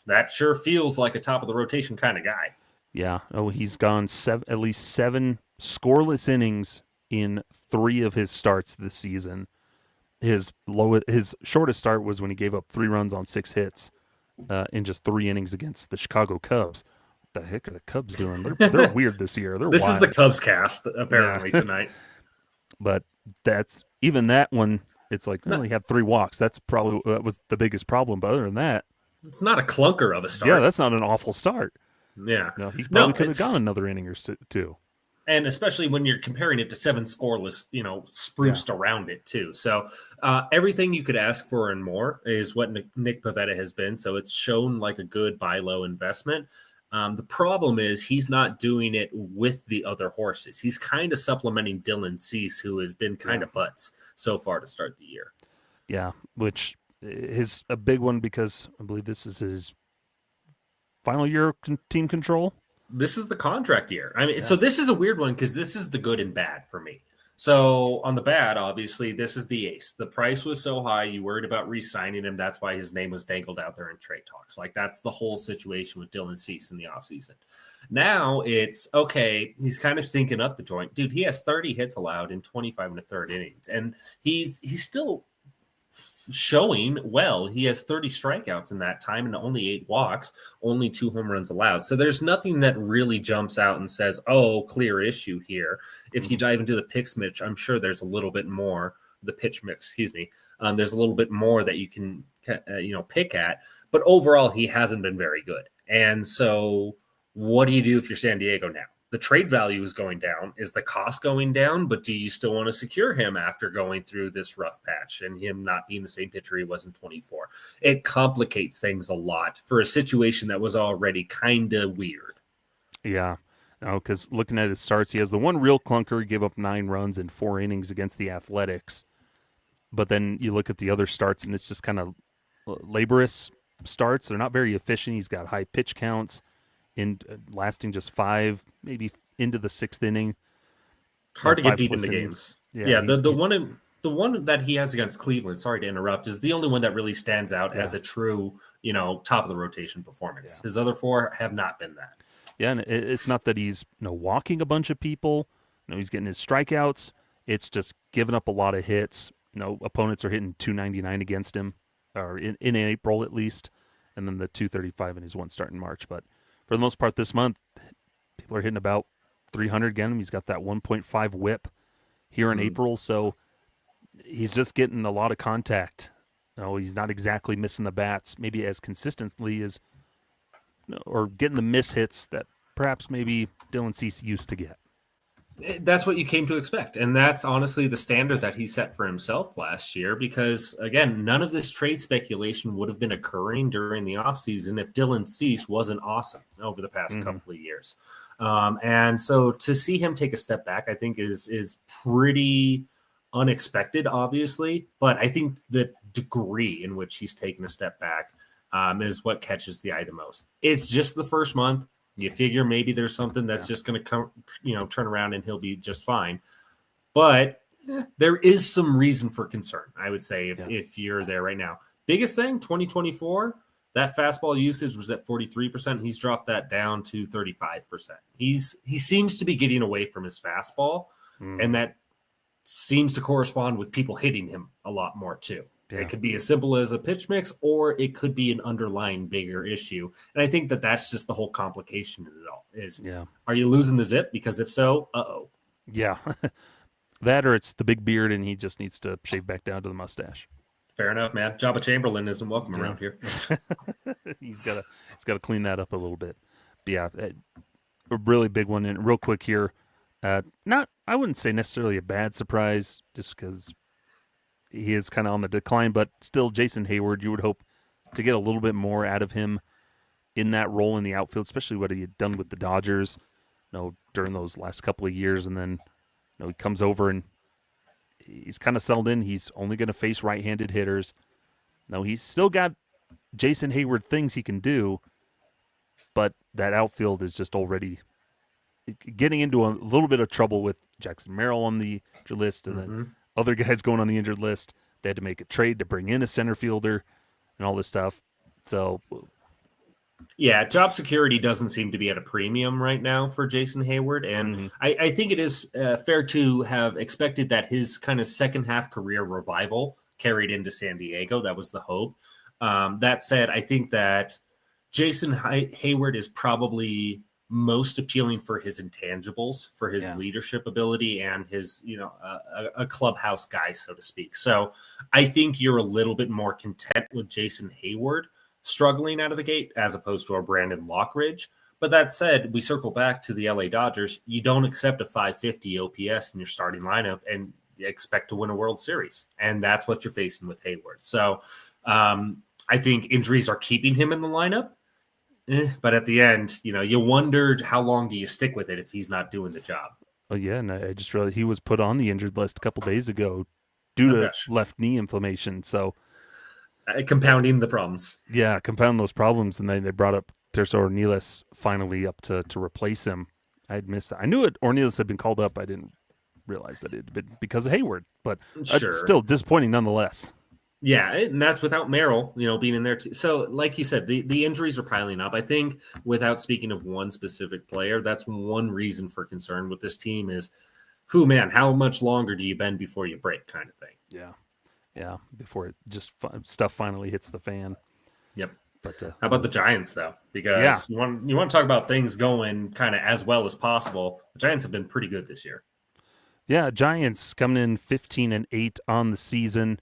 That sure feels like a top of the rotation kind of guy. Yeah. He's gone at least 7 scoreless innings in 3 of his starts this season. His shortest start was when he gave up 3 runs on 6 hits in just 3 innings against the Chicago Cubs. What the heck are the Cubs doing? They're weird this year. This wild. Is the Cubs cast apparently tonight. But even that one. It's like, he had 3 walks. That was the biggest problem. But other than that, it's not a clunker of a start. Yeah, that's not an awful start. Yeah, no, he probably could have gone another inning or 2. And especially when you're comparing it to 7 scoreless, spruced around it too. So everything you could ask for and more is what Nick Pivetta has been. So it's shown like a good buy low investment. The problem is he's not doing it with the other horses. He's kind of supplementing Dylan Cease, who has been kind of butts so far to start the year. Yeah, which is a big one because I believe this is his final year of team control? This is the contract year. I mean, so this is a weird one because this is the good and bad for me. So on the bad, obviously, this is the ace. The price was so high, you worried about re-signing him. That's why his name was dangled out there in trade talks. Like, that's the whole situation with Dylan Cease in the offseason. Now it's, okay, he's kind of stinking up the joint. Dude, he has 30 hits allowed in 25 and a third innings, and he's still showing well. He has 30 strikeouts in that time and only 8 walks, only 2 home runs allowed. So there's nothing that really jumps out and says, oh, clear issue here. If you dive into the pitch mix, I'm sure there's a little bit more, the pitch mix, excuse me. There's a little bit more that you can, pick at. But overall, he hasn't been very good. And so what do you do if you're San Diego now? The trade value is going down. Is the cost going down? But do you still want to secure him after going through this rough patch and him not being the same pitcher he was in 24? It complicates things a lot for a situation that was already kind of weird. Yeah. Because looking at his starts, he has the one real clunker. He gave up 9 runs in 4 innings against the Athletics. But then you look at the other starts, and it's just kind of laborious starts. They're not very efficient. He's got high pitch counts, in lasting just 5, maybe into the 6th inning. Hard to get deep into games. Yeah, the one that he has against Cleveland, sorry to interrupt, is the only one that really stands out as a true, top of the rotation performance. His other 4 have not been that. Yeah, and it's not that he's walking a bunch of people. He's getting his strikeouts. It's just giving up a lot of hits. Opponents are hitting 299 against him, or in April at least, and then the 235 in his one start in March. But for the most part this month, people are hitting about 300 again. He's got that 1.5 whip here in April, so he's just getting a lot of contact. He's not exactly missing the bats, maybe as consistently as, or getting the miss hits that perhaps maybe Dylan Cease used to get. That's what you came to expect. And that's honestly the standard that he set for himself last year, because, again, none of this trade speculation would have been occurring during the offseason if Dylan Cease wasn't awesome over the past couple of years. And so to see him take a step back, I think is pretty unexpected, obviously. But I think the degree in which he's taken a step back is what catches the eye the most. It's just the first month. You figure maybe there's something that's just going to come, turn around and he'll be just fine. But there is some reason for concern, I would say, if you're there right now. Biggest thing, 2024, that fastball usage was at 43%. He's dropped that down to 35%. He seems to be getting away from his fastball, and that seems to correspond with people hitting him a lot more too. Yeah. It could be as simple as a pitch mix, or it could be an underlying bigger issue. And I think that's just the whole complication of it all is, are you losing the zip? Because if so, uh-oh. Yeah. That, or it's the big beard and he just needs to shave back down to the mustache. Fair enough, man. Jabba Chamberlain isn't welcome around here. He's got to clean that up a little bit. But yeah, a really big one. And real quick here, I wouldn't say necessarily a bad surprise, just because he is kind of on the decline, but still, Jason Hayward, you would hope to get a little bit more out of him in that role in the outfield, especially what he had done with the Dodgers, during those last couple of years. And then, he comes over and he's kind of settled in. He's only going to face right-handed hitters. He's still got Jason Hayward things he can do, but that outfield is just already getting into a little bit of trouble with Jackson Merrill on the injured list, and then other guys going on the injured list. They had to make a trade to bring in a center fielder and all this stuff. So, yeah, job security doesn't seem to be at a premium right now for Jason Hayward. And I think it is fair to have expected that his kind of second half career revival carried into San Diego. That was the hope. That said, I think that Jason Hayward is probably most appealing for his intangibles, for his leadership ability and his, a clubhouse guy, so to speak. So I think you're a little bit more content with Jason Hayward struggling out of the gate as opposed to a Brandon Lockridge. But that said, we circle back to the LA Dodgers. You don't accept a 550 OPS in your starting lineup and expect to win a World Series. And that's what you're facing with Hayward. So I think injuries are keeping him in the lineup. But at the end, you wondered how long do you stick with it if he's not doing the job. Oh, yeah, and I just realized he was put on the injured list a couple days ago due to left knee inflammation. So compounding the problems. Yeah, compound those problems, and then they brought up there's Ornelas finally up to replace him. I'd missed that. I knew it. Ornelas had been called up. I didn't realize that it had been because of Hayward, but Sure. still disappointing nonetheless. Yeah, and that's without Merrill, being in there too. So, like you said, the injuries are piling up. I think, without speaking of one specific player, that's one reason for concern with this team is, how much longer do you bend before you break, kind of thing. Yeah. Before it just stuff finally hits the fan. Yep. But how about the Giants though? Because you want to talk about things going kind of as well as possible. The Giants have been pretty good this year. Yeah, Giants coming in 15-8 on the season.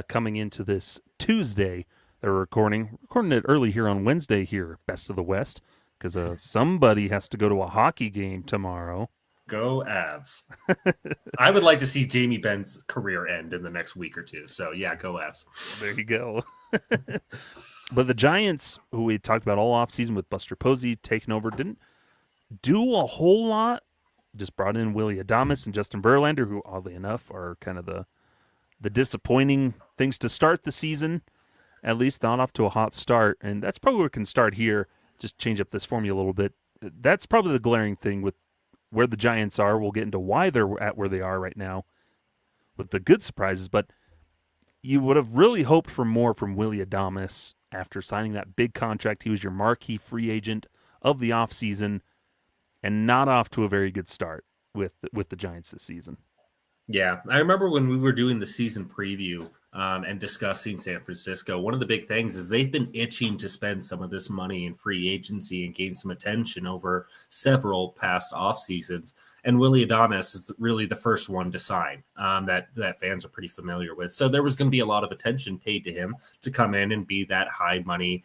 Coming into this Tuesday, they're recording it early here on Wednesday here, Best of the West, because somebody has to go to a hockey game tomorrow. Go Avs. I would like to see Jamie Benn's career end in the next week or two. So, yeah, go Avs. There you go. But the Giants, who we talked about all offseason with Buster Posey taking over, didn't do a whole lot. Just brought in Willie Adames and Justin Verlander, who, oddly enough, are kind of the disappointing things to start the season, at least not off to a hot start. And that's probably where we can start here, just change up this formula a little bit. That's probably the glaring thing with where the Giants are. We'll get into why they're at where they are right now with the good surprises, but you would have really hoped for more from Willie Adames after signing that big contract. He was your marquee free agent of the offseason and not off to a very good start with the Giants this season. Yeah, I remember when we were doing the season preview and discussing San Francisco, one of the big things is they've been itching to spend some of this money in free agency and gain some attention over several past off seasons. And Willie Adames is really the first one to sign that fans are pretty familiar with. So there was going to be a lot of attention paid to him to come in and be that high money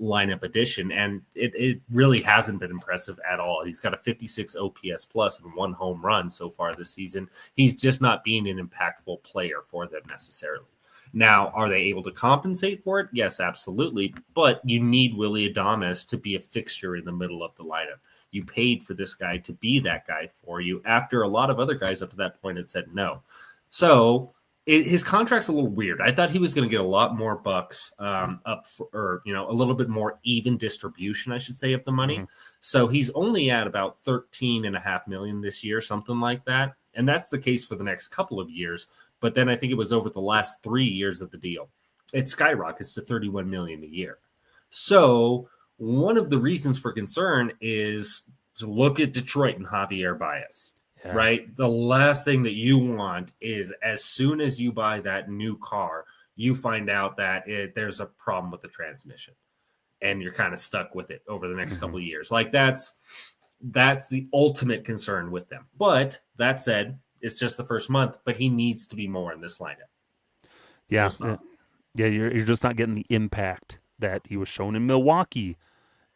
lineup addition, and it really hasn't been impressive at all. He's got a 56 OPS plus and 1 home run so far this season. He's just not being an impactful player for them necessarily. Now, are they able to compensate for it? Yes, absolutely. But you need Willie Adames to be a fixture in the middle of the lineup. You paid for this guy to be that guy for you after a lot of other guys up to that point had said no. So his contract's a little weird. I thought he was going to get a lot more bucks a little bit more even distribution, I should say, of the money. Mm-hmm. So he's only at about $13.5 million this year, something like that. And that's the case for the next couple of years. But then I think it was over the last 3 years of the deal, it skyrockets to $31 million a year. So one of the reasons for concern is to look at Detroit and Javier Baez. Yeah. Right? The last thing that you want is as soon as you buy that new car, you find out that there's a problem with the transmission and you're kind of stuck with it over the next couple of years. Like that's the ultimate concern with them. But that said, it's just the first month, but he needs to be more in this lineup. Yeah. You're just not getting the impact that he was shown in Milwaukee.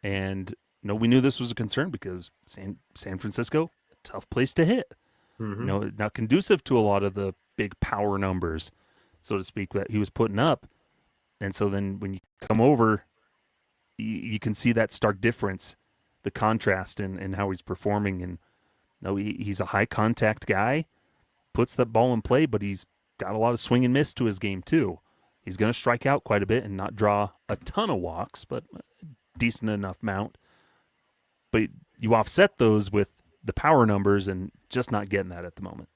And we knew this was a concern because San Francisco, tough place to hit. Not conducive to a lot of the big power numbers, so to speak, that he was putting up. And so then when you come over, you can see that stark difference, the contrast in how he's performing. And he's a high contact guy, puts that ball in play, but he's got a lot of swing and miss to his game too. He's going to strike out quite a bit and not draw a ton of walks, but a decent enough amount. But you offset those with the power numbers and just not getting that at the moment.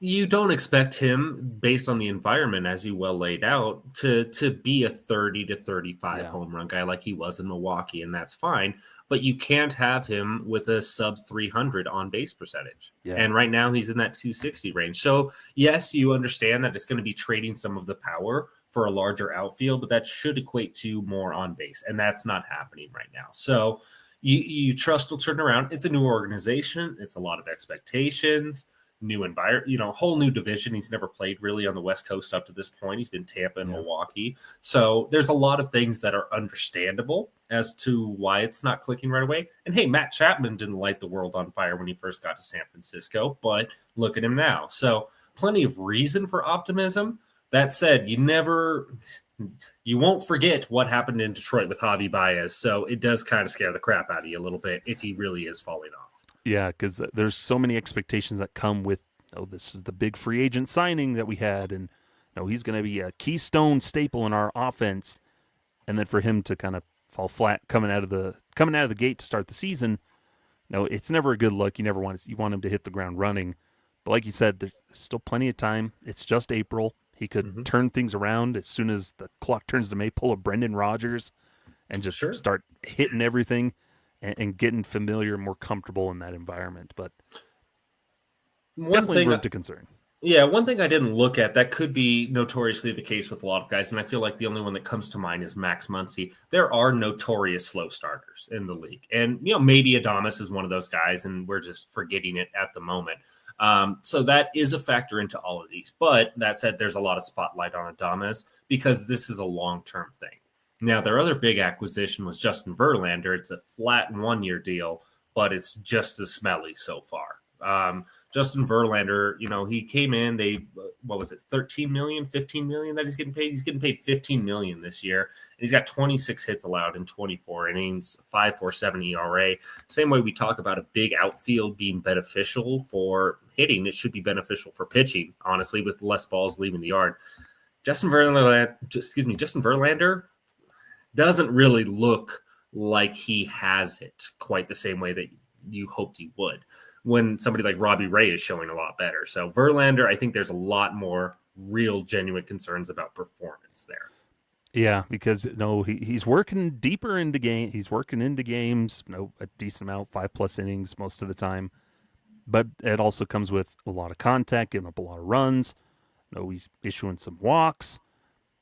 You don't expect him, based on the environment as you well laid out, to be a 30 to 35 home run guy like he was in Milwaukee, and that's fine. But you can't have him with a sub 300 on base percentage. Yeah. And right now he's in that 260 range. So yes, you understand that it's going to be trading some of the power for a larger outfield, but that should equate to more on base, and that's not happening right now. So you trust will turn around. It's a new organization. It's a lot of expectations, new environment, whole new division. He's never played really on the West Coast up to this point. He's been Tampa and Milwaukee. So there's a lot of things that are understandable as to why it's not clicking right away. And hey, Matt Chapman didn't light the world on fire when he first got to San Francisco, but look at him now. So plenty of reason for optimism. That said, you won't forget what happened in Detroit with Javi Baez, so it does kind of scare the crap out of you a little bit if he really is falling off. Yeah, because there's so many expectations that come with, this is the big free agent signing that we had, and he's going to be a keystone staple in our offense, and then for him to kind of fall flat coming out of the gate to start the season, no, it's never a good look. You want him to hit the ground running. But like you said, there's still plenty of time. It's just April. He could turn things around as soon as the clock turns to May, pull a Brendan Rodgers and just start hitting everything and getting familiar, more comfortable in that environment. But definitely room to concern. Yeah, one thing I didn't look at that could be notoriously the case with a lot of guys, and I feel like the only one that comes to mind is Max Muncy. There are notorious slow starters in the league, and maybe Adames is one of those guys, and we're just forgetting it at the moment. So that is a factor into all of these. But that said, there's a lot of spotlight on Adames because this is a long-term thing. Now, their other big acquisition was Justin Verlander. It's a flat one-year deal, but it's just as smelly so far. Justin Verlander, he came in, 13 million, 15 million that he's getting paid. He's getting paid 15 million this year. And he's got 26 hits allowed in 24 innings, 5.47 ERA. Same way we talk about a big outfield being beneficial for hitting, it should be beneficial for pitching, honestly, with less balls leaving the yard. Justin Verlander doesn't really look like he has it quite the same way that you hoped he would, when somebody like Robbie Ray is showing a lot better. So Verlander, I think there's a lot more real, genuine concerns about performance there. Yeah, because he's working deeper into game. He's working into games, a decent amount, 5+ innings most of the time. But it also comes with a lot of contact, giving up a lot of runs. He's issuing some walks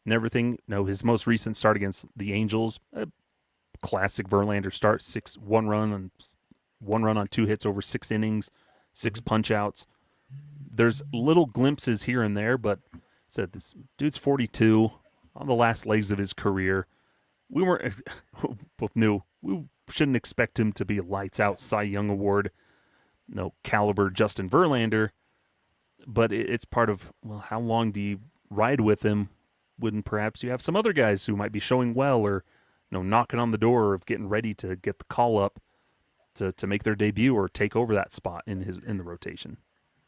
and everything. His most recent start against the Angels, a classic Verlander start, 1 run on 2 hits over 6 innings, 6 punch outs. There's little glimpses here and there, but said this dude's 42 on the last legs of his career. We both knew we shouldn't expect him to be a lights out Cy Young Award, caliber Justin Verlander, but it's part of, how long do you ride with him when perhaps you have some other guys who might be showing well or knocking on the door of getting ready to get the call up to make their debut or take over that spot in the rotation.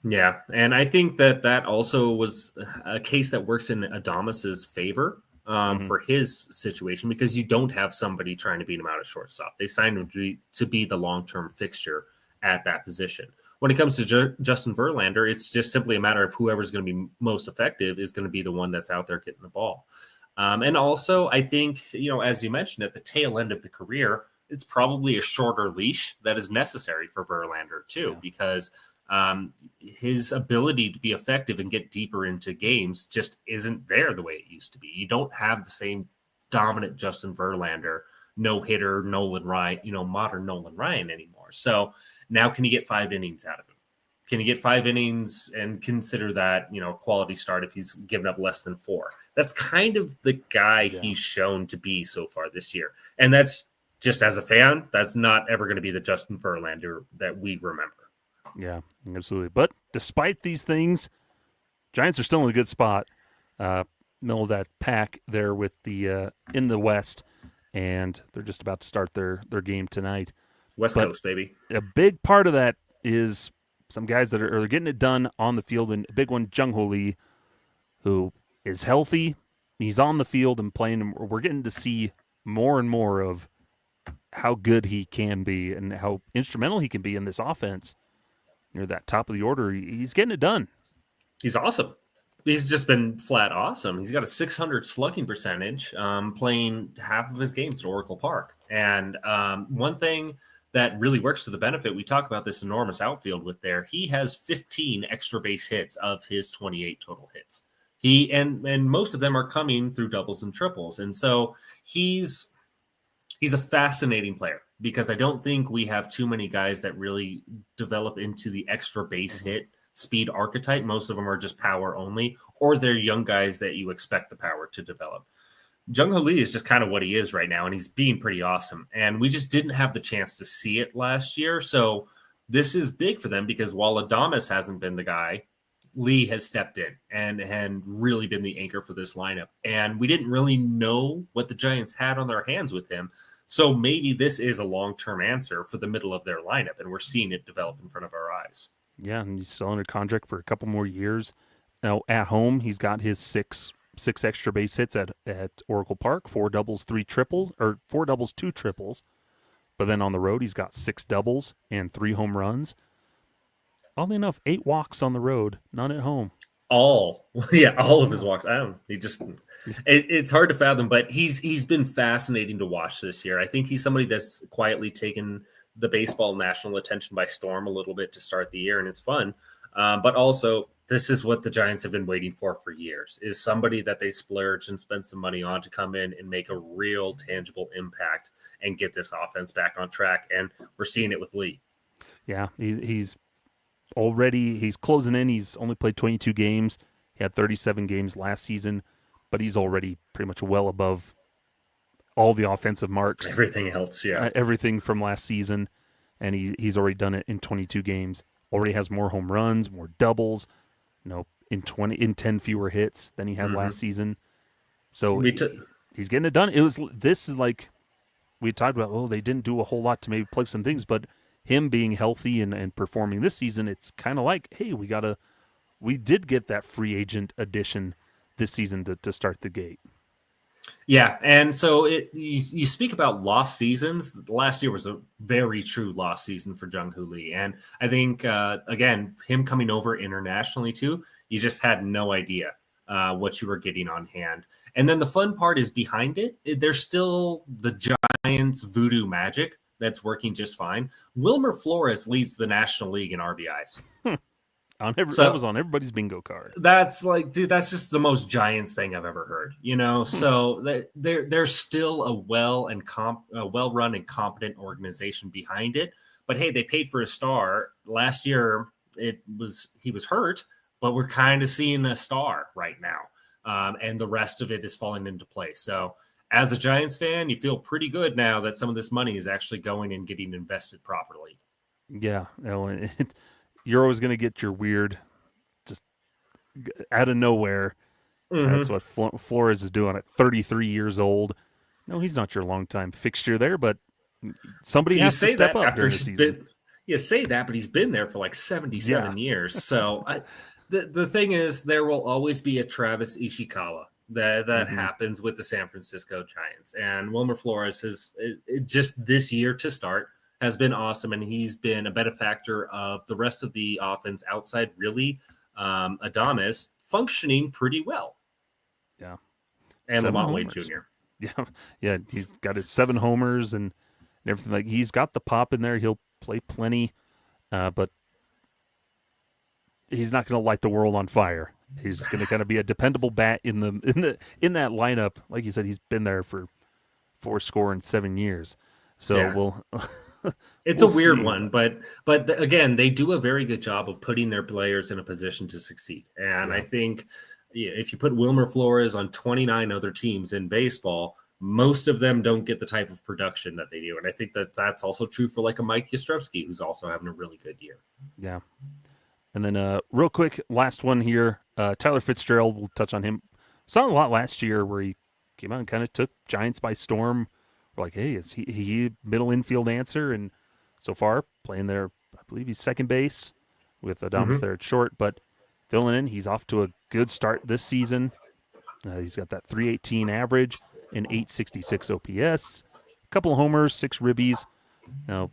Yeah, and I think that also was a case that works in Adames's favor for his situation, because you don't have somebody trying to beat him out at shortstop. They signed him to be the long-term fixture at that position. When it comes to Justin Verlander, it's just simply a matter of whoever's going to be most effective is going to be the one that's out there getting the ball. And also, I think, as you mentioned, at the tail end of the career, it's probably a shorter leash that is necessary for Verlander too, because his ability to be effective and get deeper into games just isn't there the way it used to be. You don't have the same dominant Justin Verlander, no-hitter, Nolan Ryan, modern Nolan Ryan anymore. So now can you get 5 innings out of him? Can you get 5 innings and consider that, a quality start if he's given up less than 4? That's kind of the guy he's shown to be so far this year. And that's, just as a fan, that's not ever going to be the Justin Verlander that we remember. Yeah, absolutely. But despite these things, Giants are still in a good spot. Middle of that pack there with the in the West, and they're just about to start their game tonight. West Coast, baby. A big part of that is some guys that are getting it done on the field, and a big one, Jung Ho Lee, who is healthy. He's on the field and playing, and we're getting to see more and more of how good he can be and how instrumental he can be in this offense. Near that top of the order, he's getting it done. He's awesome. He's just been flat awesome. He's got a 600 slugging percentage, playing half of his games at Oracle Park. And one thing that really works to the benefit, we talk about this enormous outfield with there, he has 15 extra base hits of his 28 total hits. And most of them are coming through doubles and triples. And so he's a fascinating player, because I don't think we have too many guys that really develop into the extra base hit speed archetype. Most of them are just power only, or they're young guys that you expect the power to develop. Jung Ho Lee is just kind of what he is right now, and he's being pretty awesome. And we just didn't have the chance to see it last year. So this is big for them, because while Adames hasn't been the guy, Lee has stepped in and really been the anchor for this lineup. And we didn't really know what the Giants had on their hands with him. So maybe this is a long-term answer for the middle of their lineup, and we're seeing it develop in front of our eyes. Yeah, and he's still under contract for a couple more years. Now, at home, he's got his 6 6 extra base hits at Oracle Park, 4 doubles, 3 triples, or 4 doubles, 2 triples. But then on the road, he's got 6 doubles and 3 home runs. Oddly enough, 8 walks on the road, none at home. All of his walks. It's hard to fathom, but he's been fascinating to watch this year. I think he's somebody that's quietly taken the baseball national attention by storm a little bit to start the year, and it's fun. But also, this is what the Giants have been waiting for years, is somebody that they splurge and spend some money on to come in and make a real tangible impact and get this offense back on track. And we're seeing it with Lee. Yeah, he's closing in. He's only played 22 games. He had 37 games last season, but he's already pretty much well above all the offensive marks. Everything else, yeah. Everything from last season, and he's already done it in 22 games. Already has more home runs, more doubles, in 10 fewer hits than he had last season. So he's getting it done. This is like we talked about. They didn't do a whole lot to maybe plug some things, but him being healthy and performing this season, it's kind of like, hey, we did get that free agent addition this season to start the gate. Yeah, and so you speak about lost seasons. Last year was a very true lost season for Jung Ho Lee, and I think again, him coming over internationally too, you just had no idea what you were getting on hand. And then the fun part is behind it. There's still the Giants voodoo magic that's working just fine. Wilmer Flores leads the National League in RBIs. That was on everybody's bingo card. That's like, dude, that's just the most Giants thing I've ever heard. So there's still a well-run and competent organization behind it. But hey, they paid for a star last year. He was hurt, but we're kind of seeing a star right now, and the rest of it is falling into place. So as a Giants fan, you feel pretty good now that some of this money is actually going and getting invested properly. Yeah, you're always going to get your weird, just out of nowhere. That's what Flores is doing at 33 years old. No, he's not your longtime fixture there, but somebody has to step up during the season. You say that, but he's been there for like 77 years. So the thing is, there will always be a Travis Ishikawa that happens with the San Francisco Giants. And Wilmer Flores has just this year to start has been awesome, and he's been a benefactor of the rest of the offense outside, really, Adames functioning pretty well. Yeah. And Lamont Wade Jr. Yeah, he's got his 7 homers and everything. Like, he's got the pop in there. He'll play plenty, but he's not going to light the world on fire. He's going to kind of be a dependable bat in that lineup. Like you said, he's been there for 7 years. So it's we'll a weird see. one, but again, they do a very good job of putting their players in a position to succeed. And I think if you put Wilmer Flores on 29 other teams in baseball, most of them don't get the type of production that they do. And I think that's also true for like a Mike Yastrzemski, who's also having a really good year. Yeah. And then real quick, last one here, Tyler Fitzgerald, we'll touch on him. Saw a lot last year where he came out and kind of took Giants by storm. We're like, hey, is he middle infield answer? And so far, playing there, I believe he's second base with Adames there at short. But filling in, he's off to a good start this season. He's got that 318 average and 866 OPS. A couple of homers, 6 ribbies. Now,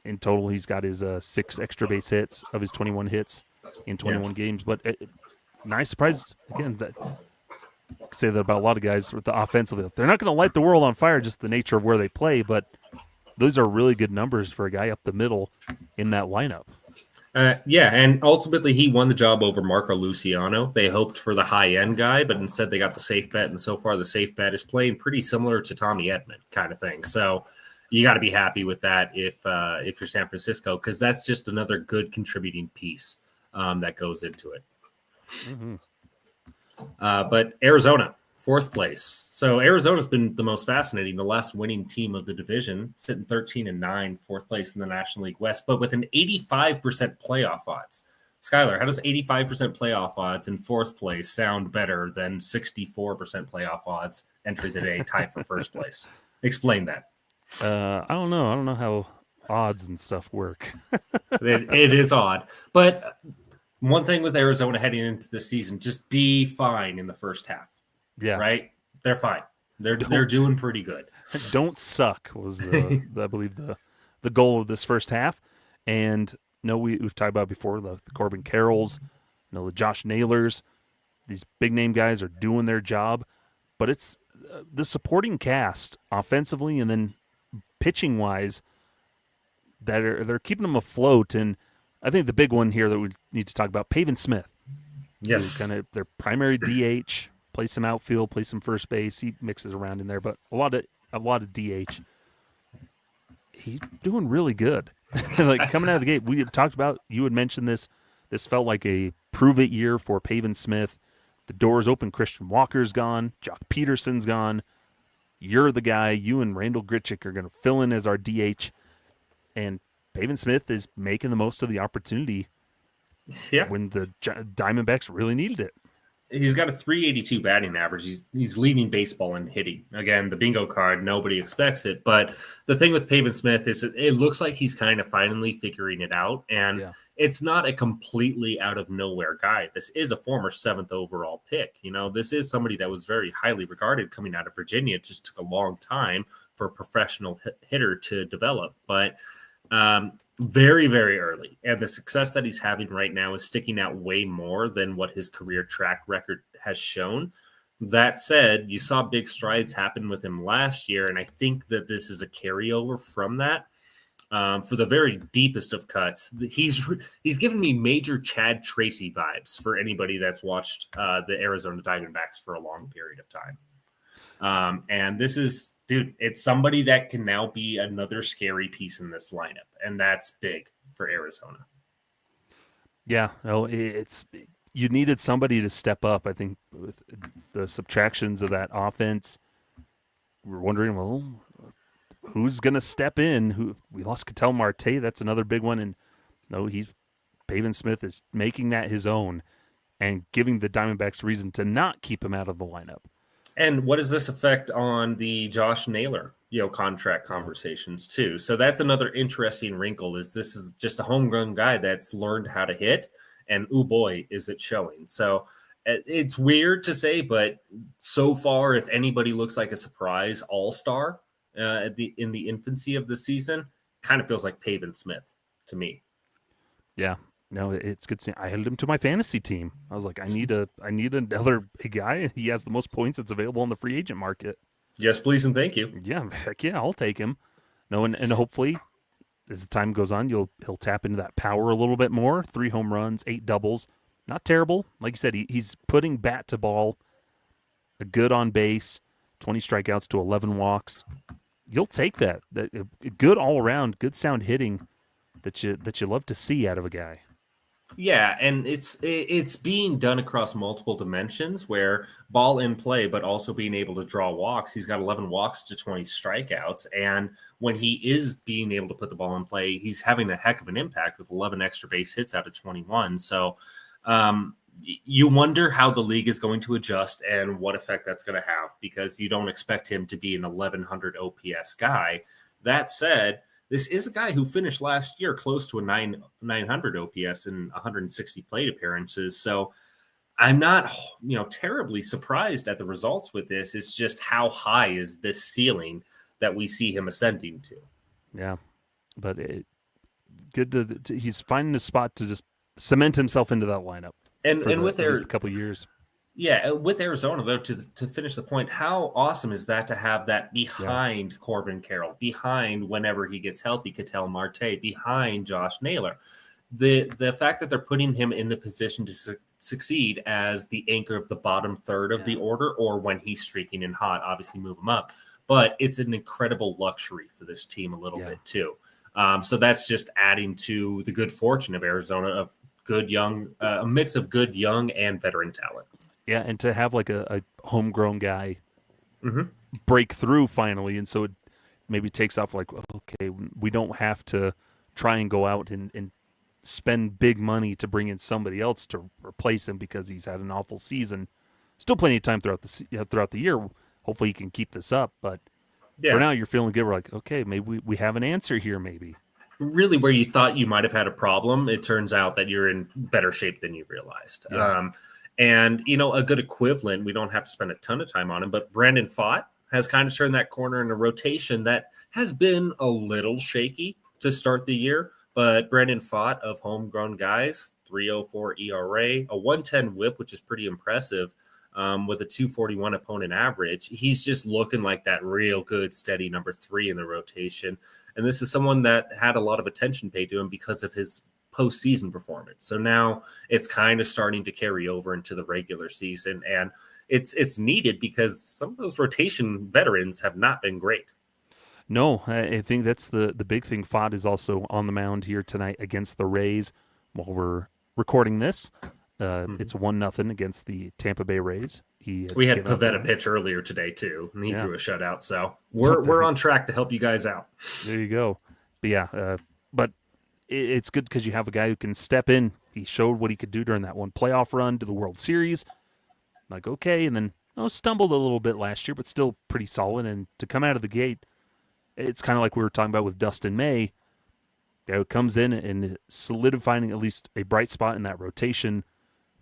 in total, he's got his 6 extra base hits of his 21 hits in 21 games. But nice surprise, again, that say that about a lot of guys with the offensively. They're not going to light the world on fire, just the nature of where they play, but those are really good numbers for a guy up the middle in that lineup. And ultimately he won the job over Marco Luciano. They hoped for the high-end guy, but instead they got the safe bet, and so far the safe bet is playing pretty similar to Tommy Edman kind of thing. So you got to be happy with that if you're San Francisco, because that's just another good contributing piece that goes into it. But Arizona, 4th place. So Arizona's been the most fascinating, the last winning team of the division, sitting 13-9, 4th place in the National League West, but with an 85% playoff odds. Skyler, how does 85% playoff odds in 4th place sound better than 64% playoff odds entering the day tied for 1st place? Explain that. I don't know. I don't know how odds and stuff work. It is odd. But one thing with Arizona heading into the season, just be fine in the first half. Yeah. right? They're fine. They're doing pretty good. Don't suck was I believe the goal of this first half. And no, we've talked about before the Corbin Carrolls, the Josh Naylors. These big name guys are doing their job, but it's the supporting cast offensively and then pitching wise they're keeping them afloat. And I think the big one here that we need to talk about, Pavin Smith. Yes. Kind of their primary DH, play some outfield, play some first base. He mixes around in there, but a lot of DH. He's doing really good. Like coming out of the gate, we have talked about. You had mentioned this. This felt like a prove it year for Pavin Smith. The door's open. Christian Walker's gone. Jock Peterson's gone. You're the guy. You and Randall Gritchick are going to fill in as our DH, and Pavin Smith is making the most of the opportunity. Yeah. When the Diamondbacks really needed it. He's got a 382 batting average. He's leading baseball in hitting. Again, the bingo card, nobody expects it. But the thing with Pavin Smith is it looks like he's kind of finally figuring it out. And it's not a completely out of nowhere guy. This is a former 7th overall pick. This is somebody that was very highly regarded coming out of Virginia. It just took a long time for a professional hitter to develop. But very, very early. And the success that he's having right now is sticking out way more than what his career track record has shown. That said, you saw big strides happen with him last year, and I think that this is a carryover from that. For the very deepest of cuts, he's given me major Chad Tracy vibes for anybody that's watched the Arizona Diamondbacks for a long period of time. And this is, dude, it's somebody that can now be another scary piece in this lineup, and that's big for Arizona. Yeah, no, you needed somebody to step up. I think with the subtractions of that offense, we're wondering, well, who's going to step in? We lost Ketel Marte, that's another big one, and no, Pavin Smith is making that his own and giving the Diamondbacks reason to not keep him out of the lineup. And what does this affect on the Josh Naylor, contract conversations too? So that's another interesting wrinkle. This is just a homegrown guy that's learned how to hit, and oh boy, is it showing. So it's weird to say, but so far, if anybody looks like a surprise all-star in the infancy of the season, kind of feels like Pavin Smith to me. Yeah. No, it's good to see. I added him to my fantasy team. I was like, I need another big guy. He has the most points that's available on the free agent market. Yes, please and thank you. Yeah, heck yeah, I'll take him. No, and hopefully, as the time goes on, he'll tap into that power a little bit more. 3 home runs, 8 doubles, not terrible. Like you said, he's putting bat to ball, a good on base, 20 strikeouts to 11 walks. You'll take that. Good all around, good sound hitting that you love to see out of a guy. Yeah, and it's being done across multiple dimensions where ball in play, but also being able to draw walks. He's got 11 walks to 20 strikeouts. And when he is being able to put the ball in play, he's having a heck of an impact with 11 extra base hits out of 21. So you wonder how the league is going to adjust and what effect that's going to have, because you don't expect him to be an 1100 OPS guy. That said, this is a guy who finished last year close to a 900 OPS in 160 plate appearances. So I'm not, terribly surprised at the results with this. It's just how high is this ceiling that we see him ascending to. Yeah, but he's finding a spot to just cement himself into that lineup. And with a couple of years. Yeah, with Arizona, though, to finish the point, how awesome is that to have that behind Corbin Carroll, behind whenever he gets healthy, Ketel Marte, behind Josh Naylor. The fact that they're putting him in the position to succeed as the anchor of the bottom third of the order, or when he's streaking and hot, obviously move him up. But it's an incredible luxury for this team a little bit, too. So that's just adding to the good fortune of Arizona, of good young, a mix of good young and veteran talent. Yeah, and to have like a homegrown guy break through finally, and so it maybe takes off like, okay, we don't have to try and go out and spend big money to bring in somebody else to replace him because he's had an awful season. Still plenty of time throughout the year. Hopefully he can keep this up, but for now you're feeling good. We're like, okay, maybe we have an answer here maybe. Really, where you thought you might have had a problem, it turns out that you're in better shape than you realized. Yeah. And, a good equivalent, we don't have to spend a ton of time on him, but Brandon Pfaadt has kind of turned that corner in a rotation that has been a little shaky to start the year. But Brandon Pfaadt of homegrown guys, 3.04 ERA, a 110 whip, which is pretty impressive, with a 241 opponent average. He's just looking like that real good, steady number 3 in the rotation. And this is someone that had a lot of attention paid to him because of his postseason performance. So now it's kind of starting to carry over into the regular season. And it's needed because some of those rotation veterans have not been great. No, I think that's the big thing. Pfaadt is also on the mound here tonight against the Rays while we're recording this. It's 1-0 against the Tampa Bay Rays. We had Pavetta pitch earlier today too, and he threw a shutout. So we're on track to help you guys out. There you go. But yeah, but it's good because you have a guy who can step in. He showed what he could do during that one playoff run to the World Series. Like, okay, and then stumbled a little bit last year, but still pretty solid. And to come out of the gate, it's kind of like we were talking about with Dustin May. Guy who comes in and solidifying at least a bright spot in that rotation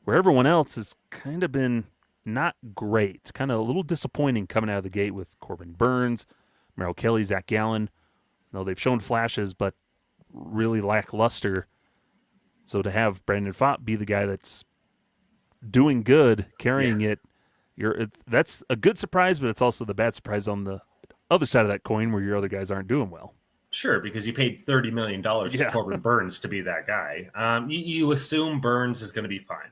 where everyone else has kind of been not great. Kind of a little disappointing coming out of the gate with Corbin Burns, Merrill Kelly, Zach Gallen. No, they've shown flashes, but really lackluster. So to have Brandon Pfaadt be the guy that's doing good, carrying it, that's a good surprise, but it's also the bad surprise on the other side of that coin where your other guys aren't doing well. Sure, because you paid $30 million to Corbin Burns to be that guy. You assume Burns is going to be fine.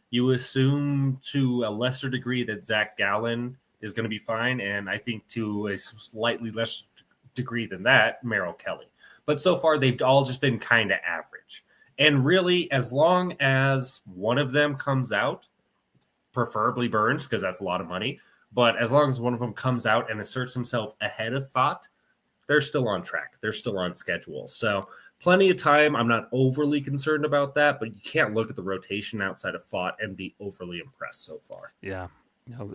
You assume to a lesser degree that Zach Gallen is going to be fine, and I think to a slightly less degree than that, Merrill Kelly. But so far, they've all just been kind of average. And really, as long as one of them comes out, preferably Burns, because that's a lot of money, but as long as one of them comes out and asserts himself ahead of Pfaadt, they're still on track. They're still on schedule. So plenty of time. I'm not overly concerned about that, but you can't look at the rotation outside of Pfaadt and be overly impressed so far. Yeah.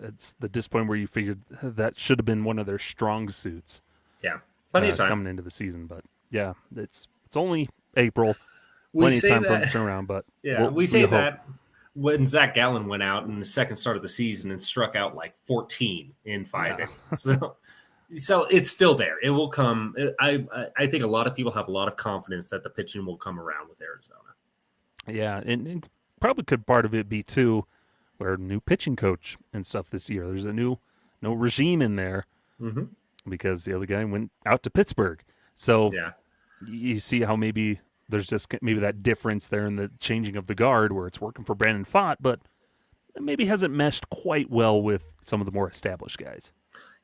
It's the disappointment where you figured that should have been one of their strong suits. Yeah. Plenty of time coming into the season, but yeah, it's only April. Plenty of time for them to turn around, but we say that when Zach Gallen went out in the second start of the season and struck out like 14 in 5 innings. So it's still there. It will come. I think a lot of people have a lot of confidence that the pitching will come around with Arizona. Yeah, and probably could part of it be too, where new pitching coach and stuff this year. There's a no regime in there because the other guy went out to Pittsburgh. So you see how maybe there's just maybe that difference there in the changing of the guard where it's working for Brandon Pfaadt, but it maybe hasn't meshed quite well with some of the more established guys.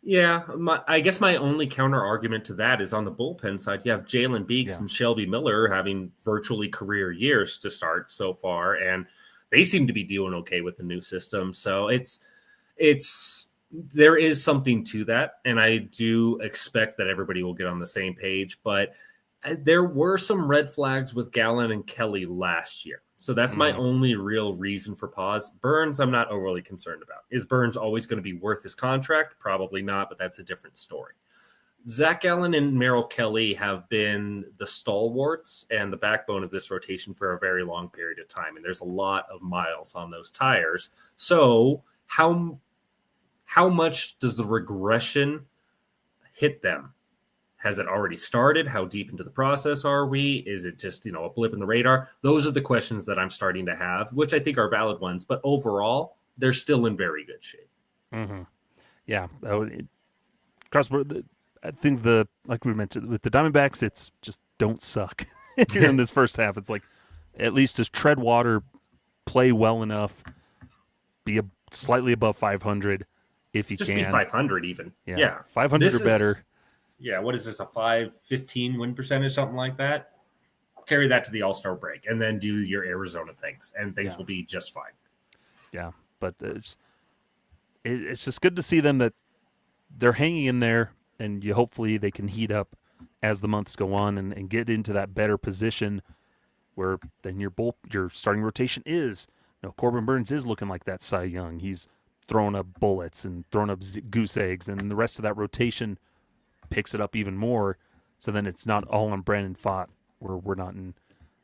Yeah, I guess my only counter argument to that is on the bullpen side. You have Jalen Beeks and Shelby Miller having virtually career years to start so far, and they seem to be doing okay with the new system. So there is something to that, and I do expect that everybody will get on the same page. But there were some red flags with Gallen and Kelly last year. So that's my only real reason for pause. Burns, I'm not overly concerned about. Is Burns always going to be worth his contract? Probably not, but that's a different story. Zach Gallen and Merrill Kelly have been the stalwarts and the backbone of this rotation for a very long period of time, and there's a lot of miles on those tires. So how much does the regression hit them? Has it already started? How deep into the process are we? Is it just, a blip in the radar? Those are the questions that I'm starting to have, which I think are valid ones. But overall, they're still in very good shape. Mm-hmm. Yeah. I think like we mentioned, with the Diamondbacks, it's just don't suck in this first half. It's like at least just tread water, play well enough, be slightly above 500 if you just can. Just be 500 even. Yeah. 500 or better. Yeah, what is this, a 515 win percentage, something like that? Carry that to the All-Star break, and then do your Arizona things, and things will be just fine. Yeah, but it's just good to see them that they're hanging in there, and hopefully they can heat up as the months go on and get into that better position where then your starting rotation is. Corbin Burns is looking like that Cy Young. He's throwing up bullets and throwing up goose eggs, and the rest of that rotation picks it up even more, so then it's not all on Brandon Pfaadt, where we're not in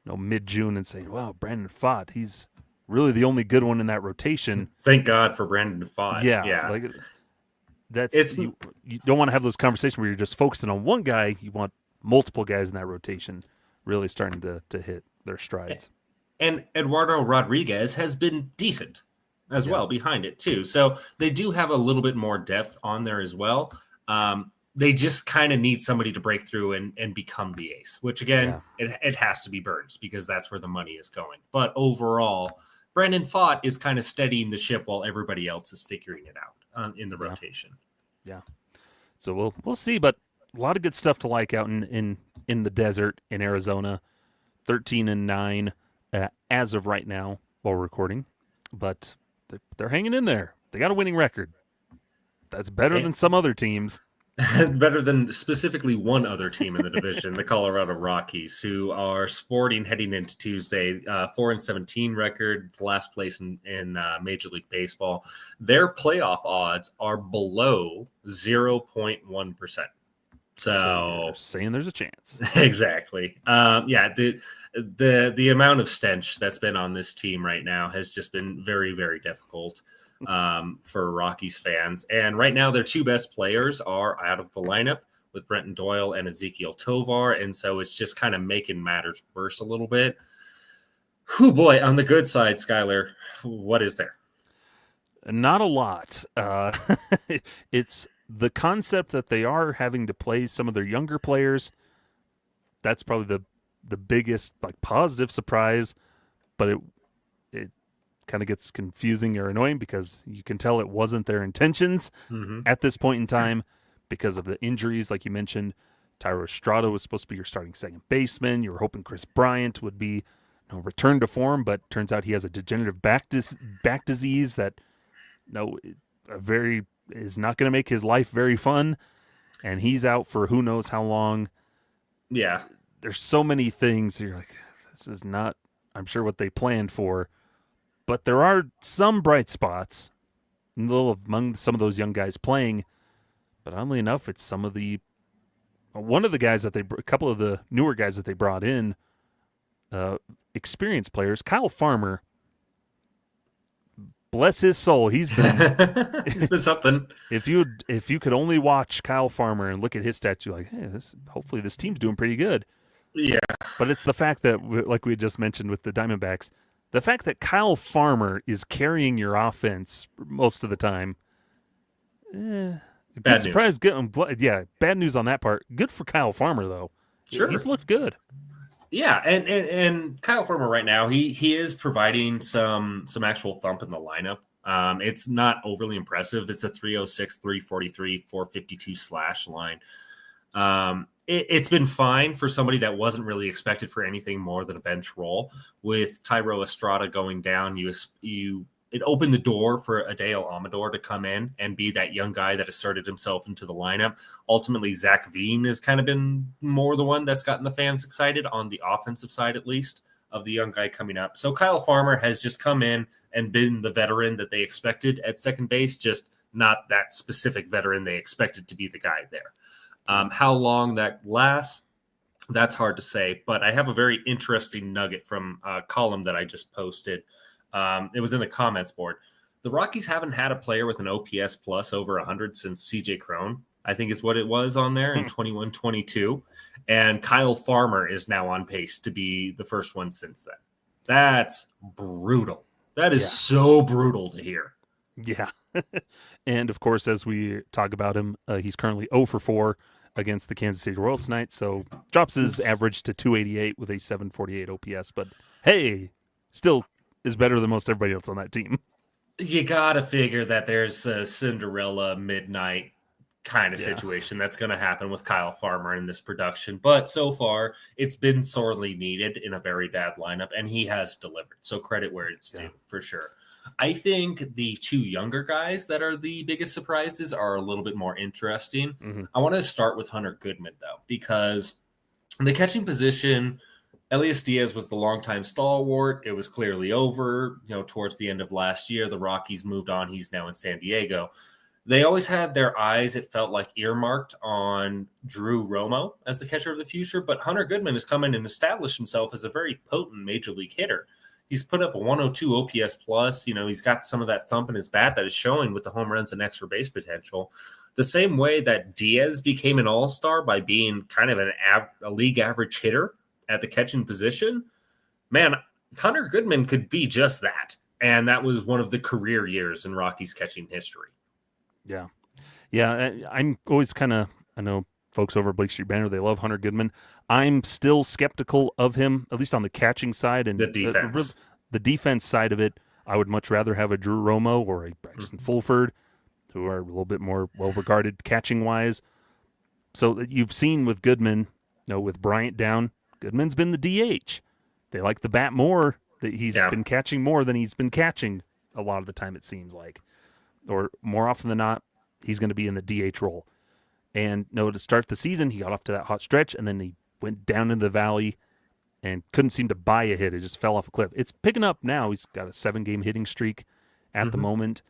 mid-June and saying, wow, Brandon Pfaadt, he's really the only good one in that rotation. Thank God for Brandon Pfaadt. Yeah. Like It's you don't want to have those conversations where you're just focusing on one guy. You want multiple guys in that rotation really starting to hit their strides. And Eduardo Rodriguez has been decent as well behind it too. So they do have a little bit more depth on there as well. They just kind of need somebody to break through and become the ace, which again, it has to be Burns because that's where the money is going. But overall, Brandon Pfaadt is kind of steadying the ship while everybody else is figuring it out in the rotation. Yeah. So we'll see, but a lot of good stuff to like out in the desert in Arizona. 13-9 as of right now while recording, but they're hanging in there. They got a winning record. That's better than some other teams. Better than specifically one other team in the division, the Colorado Rockies, who are sporting heading into Tuesday, 4-17 record, last place in Major League Baseball. Their playoff odds are below 0.1%. So you're saying there's a chance. Exactly. The amount of stench that's been on this team right now has just been very, very difficult for Rockies fans. And right now, their two best players are out of the lineup with Brenton Doyle and Ezekiel Tovar. And so it's just kind of making matters worse a little bit. Whew, boy, on the good side, Skyler, what is there? Not a lot. It's the concept that they are having to play some of their younger players. That's probably the biggest positive surprise, but it kind of gets confusing or annoying because you can tell it wasn't their intentions at this point in time because of the injuries, like you mentioned. Tyro Estrada was supposed to be your starting second baseman. You were hoping Chris Bryant would be return to form, but turns out he has a degenerative back disease that is not going to make his life very fun, and he's out for who knows how long. Yeah. There's so many things you're like, this is not, I'm sure, what they planned for, but there are some bright spots among some of those young guys playing, but oddly enough, it's a couple of the newer guys that they brought in, experienced players. Kyle Farmer, bless his soul, he's been he's been something. If you could only watch Kyle Farmer and look at his stats, you're like, hey, hopefully this team's doing pretty good. Yeah. But it's the fact that, like we just mentioned with the Diamondbacks, the fact that Kyle Farmer is carrying your offense most of the time. Bad surprise. Good, bad news on that part. Good for Kyle Farmer though. Sure, he's looked good. Yeah, and Kyle Farmer right now, he is providing some actual thump in the lineup. It's not overly impressive. It's a 306, 343, 452 slash line. It's been fine for somebody that wasn't really expected for anything more than a bench role. With Tyro Estrada going down, it opened the door for Adeo Amador to come in and be that young guy that asserted himself into the lineup. Ultimately, Zach Veen has kind of been more the one that's gotten the fans excited on the offensive side, at least, of the young guy coming up. So Kyle Farmer has just come in and been the veteran that they expected at second base, just not that specific veteran they expected to be the guy there. How long that lasts, that's hard to say. But I have a very interesting nugget from a column that I just posted. It was in the comments board. The Rockies haven't had a player with an OPS plus over 100 since CJ Cron, I think is what it was on there in 21-22. And Kyle Farmer is now on pace to be the first one since then. That's brutal. That is so brutal to hear. Yeah. And, of course, as we talk about him, he's currently 0 for 4 against the Kansas City Royals tonight. So drops his average to 288 with a 748 OPS. But, hey, still is better than most everybody else on that team. You got to figure that there's a Cinderella midnight kind of situation that's going to happen with Kyle Farmer in this production. But so far, it's been sorely needed in a very bad lineup, and he has delivered. So credit where it's due, for sure. I think the two younger guys that are the biggest surprises are a little bit more interesting. Mm-hmm. I want to start with Hunter Goodman, though, because the catching position, Elias Diaz was the longtime stalwart. It was clearly over, towards the end of last year. The Rockies moved on. He's now in San Diego. They always had their eyes, it felt like, earmarked on Drew Romo as the catcher of the future, but Hunter Goodman has come in and established himself as a very potent major league hitter. He's put up a 102 OPS plus. He's got some of that thump in his bat that is showing with the home runs and extra base potential. The same way that Diaz became an all-star by being kind of a league average hitter at the catching position, man, Hunter Goodman could be just that. And that was one of the career years in Rockies catching history. Yeah. Yeah, I'm always I know folks over at Blake Street Banner, they love Hunter Goodman. I'm still skeptical of him, at least on the catching side. And the defense. The defense side of it, I would much rather have a Drew Romo or a Braxton Fulford, who are a little bit more well-regarded catching-wise. So you've seen with Goodman, with Bryant down, Goodman's been the DH. They like the bat more. That he's been catching more than he's been catching a lot of the time, it seems like. Or more often than not, he's going to be in the DH role. And to start the season, he got off to that hot stretch, and then he went down in the valley and couldn't seem to buy a hit. It just fell off a cliff. It's picking up now. He's got a 7-game hitting streak at the moment.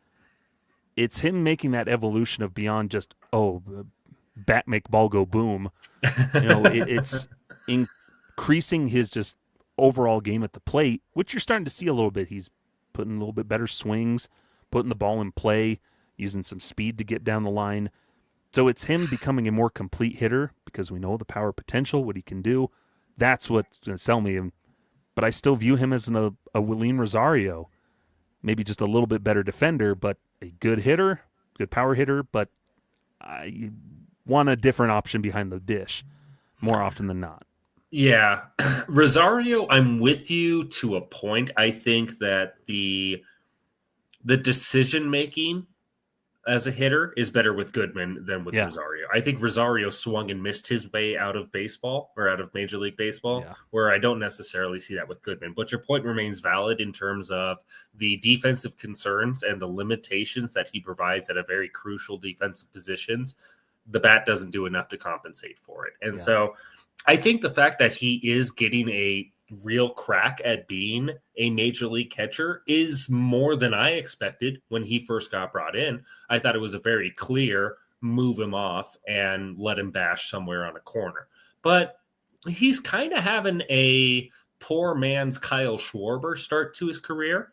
It's him making that evolution of beyond just, bat make ball go boom. It's increasing his just overall game at the plate, which you're starting to see a little bit. He's putting a little bit better swings, putting the ball in play, using some speed to get down the line. So it's him becoming a more complete hitter because we know the power potential, what he can do. That's what's going to sell me. But I still view him as a Willeen Rosario, maybe just a little bit better defender, but a good hitter, good power hitter, but I want a different option behind the dish more often than not. Yeah. Rosario, I'm with you to a point. I think that the decision-making as a hitter is better with Goodman than with Rosario. I think Rosario swung and missed his way out of baseball or out of Major League Baseball, where I don't necessarily see that with Goodman. But your point remains valid in terms of the defensive concerns and the limitations that he provides at a very crucial defensive positions. The bat doesn't do enough to compensate for it. And so I think the fact that he is getting a real crack at being a major league catcher is more than I expected when he first got brought in. I thought it was a very clear move him off and let him bash somewhere on a corner. But he's kind of having a poor man's Kyle Schwarber start to his career,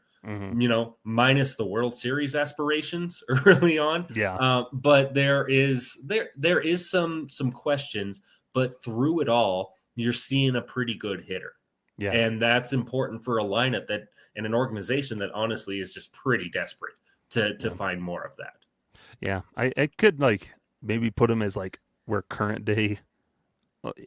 minus the World Series aspirations early on. Yeah. But there is some questions, but through it all, you're seeing a pretty good hitter. Yeah. And that's important for a lineup that and an organization that honestly is just pretty desperate to find more of that. Yeah. I could maybe put him as where current day,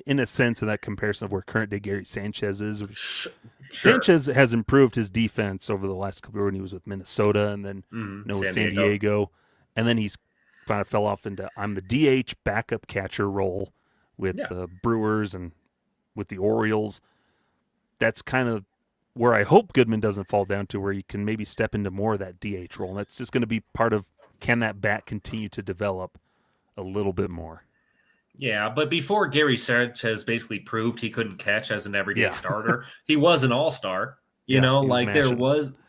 in a sense, in that comparison of where current day Gary Sanchez is. Sure. Sanchez has improved his defense over the last couple of years when he was with Minnesota and then with San Diego. And then he's kind of fell off into I'm the DH backup catcher role with the Brewers and with the Orioles. That's kind of where I hope Goodman doesn't fall down to, where you can maybe step into more of that DH role. And that's just going to be part of, can that bat continue to develop a little bit more? Yeah, but before Gary Sanchez basically proved he couldn't catch as an everyday starter, he was an all-star.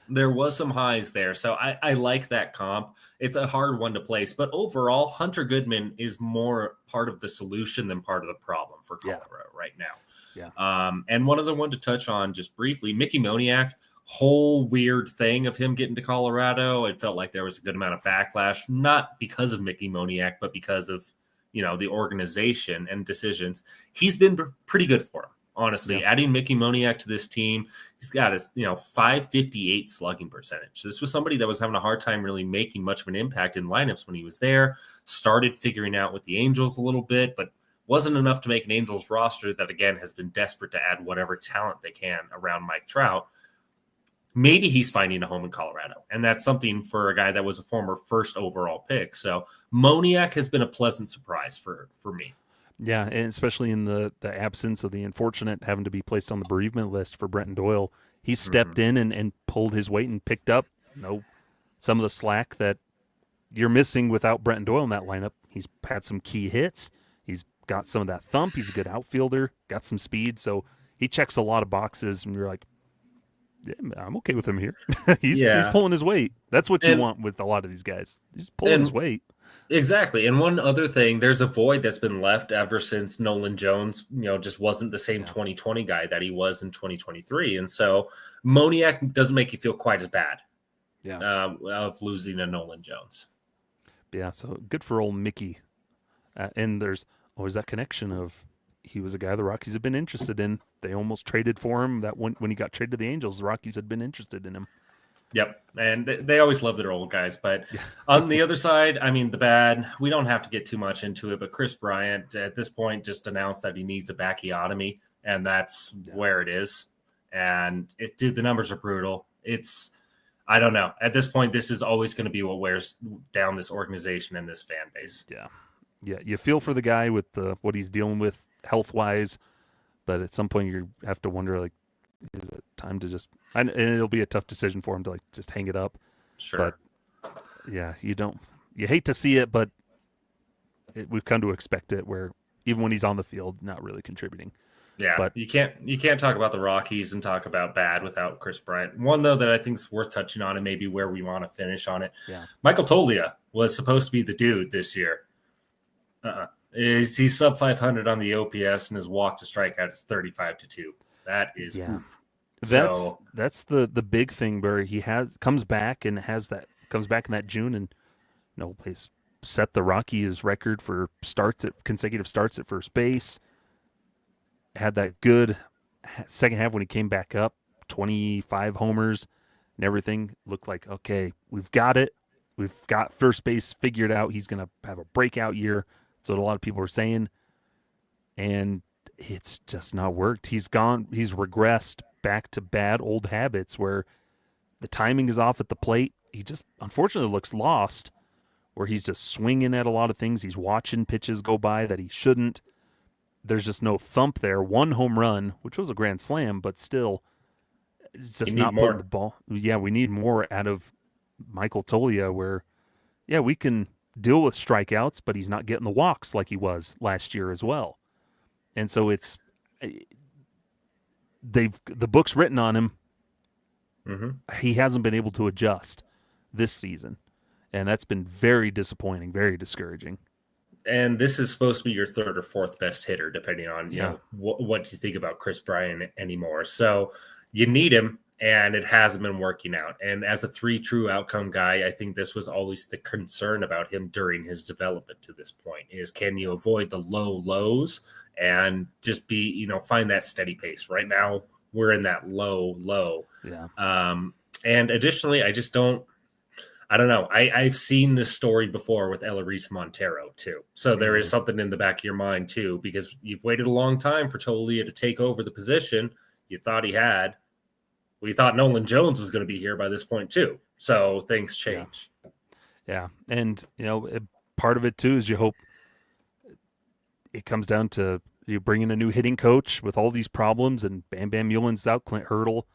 There was some highs there. So I like that comp. It's a hard one to place. But overall, Hunter Goodman is more part of the solution than part of the problem for Colorado right now. Yeah. And one other one to touch on just briefly, Mickey Moniak, whole weird thing of him getting to Colorado. It felt like there was a good amount of backlash, not because of Mickey Moniak, but because of the organization and decisions. He's been pretty good for him. Honestly, adding Mickey Moniak to this team, he's got a 558 slugging percentage. So this was somebody that was having a hard time really making much of an impact in lineups when he was there. Started figuring out with the Angels a little bit, but wasn't enough to make an Angels roster that, again, has been desperate to add whatever talent they can around Mike Trout. Maybe he's finding a home in Colorado, and that's something for a guy that was a former first overall pick. So Moniak has been a pleasant surprise for me. Yeah, and especially in the absence of the unfortunate having to be placed on the bereavement list for Brenton Doyle, he stepped in and pulled his weight and picked up some of the slack that you're missing without Brenton Doyle in that lineup. He's had some key hits. He's got some of that thump. He's a good outfielder, got some speed. So he checks a lot of boxes, and you're like, yeah, I'm okay with him here. He's pulling his weight. That's what you want with a lot of these guys. He's pulling his weight. Exactly. And one other thing, there's a void that's been left ever since Nolan Jones, just wasn't the same 2020 guy that he was in 2023. And so Moniak doesn't make you feel quite as bad of losing to Nolan Jones. Yeah, so good for old Mickey. And there's always that connection of he was a guy the Rockies have been interested in. They almost traded for him. That when he got traded to the Angels, the Rockies had been interested in him. Yep, and they always love their old guys. But on the other side, I mean, the bad, we don't have to get too much into it, but Chris Bryant at this point just announced that he needs a backiotomy, and that's where it is. And the numbers are brutal. I don't know. At this point, this is always going to be what wears down this organization and this fan base. Yeah. Yeah, you feel for the guy with what he's dealing with health-wise, but at some point you have to wonder, like, is it time to just – and it'll be a tough decision for him to, like, just hang it up. Sure. But, yeah, you hate to see it, but we've come to expect it where even when he's on the field, not really contributing. Yeah, but you can't talk about the Rockies and talk about bad without Chris Bryant. One, though, that I think is worth touching on and maybe where we want to finish on it. Yeah. Michael Toglia was supposed to be the dude this year. He's sub 500 on the OPS, and his walk to strikeout is 35-2. That is oof. That's the big thing where he comes back in that June and he's set the Rockies record for consecutive starts at first base. Had that good second half when he came back up, 25 homers and everything. Looked like, okay, we've got it. We've got first base figured out. He's going to have a breakout year. That's what a lot of people are saying. And it's just not worked. He's regressed back to bad old habits where the timing is off at the plate. He just unfortunately looks lost, where he's just swinging at a lot of things. He's watching pitches go by that he shouldn't. There's just no thump there. One home run, which was a grand slam, but still, it's just not putting the ball. Yeah, we need more out of Michael Toglia where, we can deal with strikeouts, but he's not getting the walks like he was last year as well. And so the book's written on him. Mm-hmm. He hasn't been able to adjust this season, and that's been very disappointing, very discouraging. And this is supposed to be your third or fourth best hitter, depending on what you think about Chris Bryant anymore. So you need him, and it hasn't been working out. And as a 3 true outcome guy, I think this was always the concern about him during his development to this point is, can you avoid the low lows and just be, find that steady pace? Right now we're in that low. Yeah. And additionally, I don't know. I've seen this story before with Eleris Montero too. So there is something in the back of your mind too, because you've waited a long time for Toglia to take over the position you thought he had. We thought Nolan Jones was going to be here by this point too. So things change. Yeah. And, part of it too is you hope it comes down to you bring in a new hitting coach with all these problems and Bam Bam Eulen's out. Clint Hurdle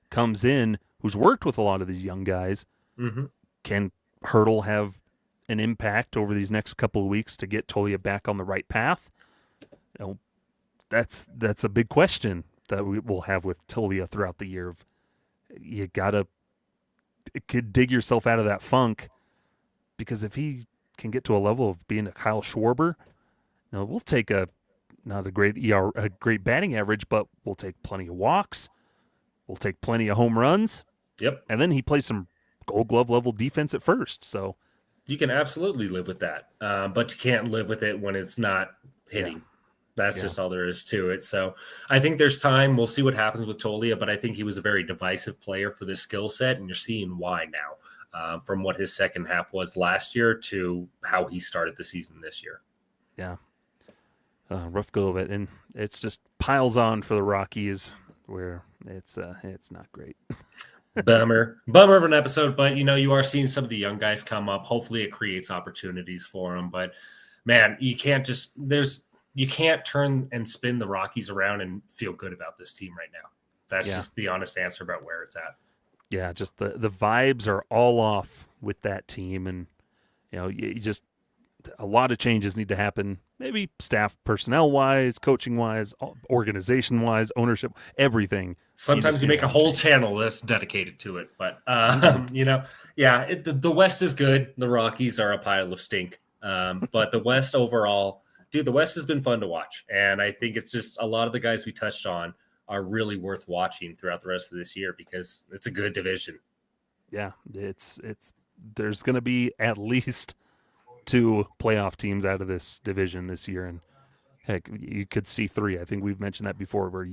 comes in, who's worked with a lot of these young guys. Mm-hmm. Can Hurdle have an impact over these next couple of weeks to get Toglia back on the right path? That's a big question that we will have with Toglia throughout the year. You gotta dig yourself out of that funk, because if he can get to a level of being a Kyle Schwarber, we'll take not a great a great batting average, but we'll take plenty of walks, we'll take plenty of home runs. Yep, and then he plays some Gold Glove level defense at first, so you can absolutely live with that, but you can't live with it when it's not hitting. Yeah. That's just all there is to it. So I think there's time. We'll see what happens with Toglia, but I think he was a very divisive player for this skill set, and you're seeing why now, from what his second half was last year to how he started the season this year. Yeah. Rough go of it, and it's just piles on for the Rockies, where it's not great. Bummer of an episode, but you are seeing some of the young guys come up. Hopefully it creates opportunities for them, but man, you can't turn and spin the Rockies around and feel good about this team right now. That's just the honest answer about where it's at. Yeah, just the vibes are all off with that team, and you just a lot of changes need to happen. Maybe staff personnel wise, coaching wise, organization wise, ownership, everything. Sometimes you make a whole channel that's dedicated to it, but the West is good. The Rockies are a pile of stink. But the West overall, dude, the West has been fun to watch. And I think it's just a lot of the guys we touched on are really worth watching throughout the rest of this year because it's a good division. Yeah, it's there's going to be at least 2 playoff teams out of this division this year, and heck, you could see 3. I think we've mentioned that before, where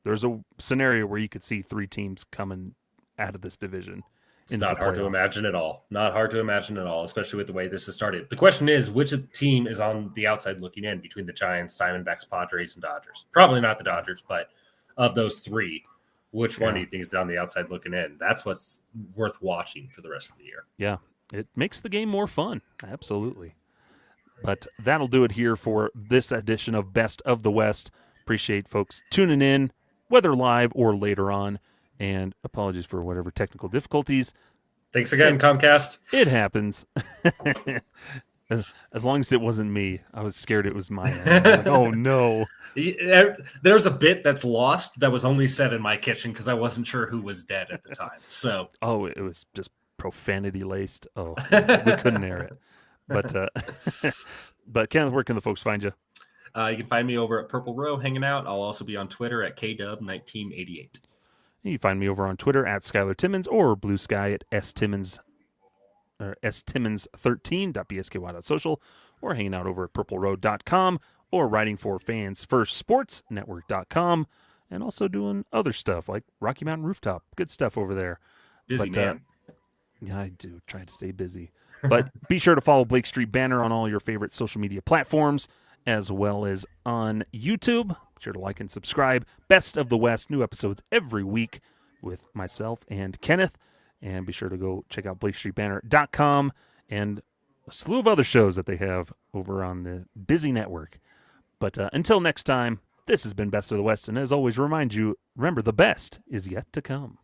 there's a scenario where you could see 3 teams coming out of this division. It's not hard to imagine at all. Not hard to imagine at all, especially with the way this has started. The question is, which team is on the outside looking in between the Giants, Diamondbacks, Padres, and Dodgers? Probably not the Dodgers, but of those 3, which one do you think is on the outside looking in? That's what's worth watching for the rest of the year. Yeah, it makes the game more fun. Absolutely. But that'll do it here for this edition of Best of the West. Appreciate folks tuning in, whether live or later on. And apologies for whatever technical difficulties. Thanks again, Comcast. It happens. As long as it wasn't me. I was scared it was mine. Like, oh, no. There's a bit that's lost that was only said in my kitchen because I wasn't sure who was dead at the time. So, oh, it was just profanity laced. Oh, we couldn't air it. But Kenneth, where can the folks find you? You can find me over at Purple Row hanging out. I'll also be on Twitter at KDub1988. You can find me over on Twitter at Skyler Timmins or Blue Sky at Timmins or stimmins13.bsky.social, or hanging out over at purpleroad.com, or writing for fansfirstsportsnetwork.com, and also doing other stuff like Rocky Mountain Rooftop. Good stuff over there. Busy man. Yeah, I do. Try to stay busy. But be sure to follow Blake Street Banner on all your favorite social media platforms, as well as on YouTube. Be sure to like and subscribe. Best of the West, new episodes every week with myself and Kenneth. And be sure to go check out BlakeStreetBanner.com and a slew of other shows that they have over on the busy network. But until next time, this has been Best of the West. And as always, remember, the best is yet to come.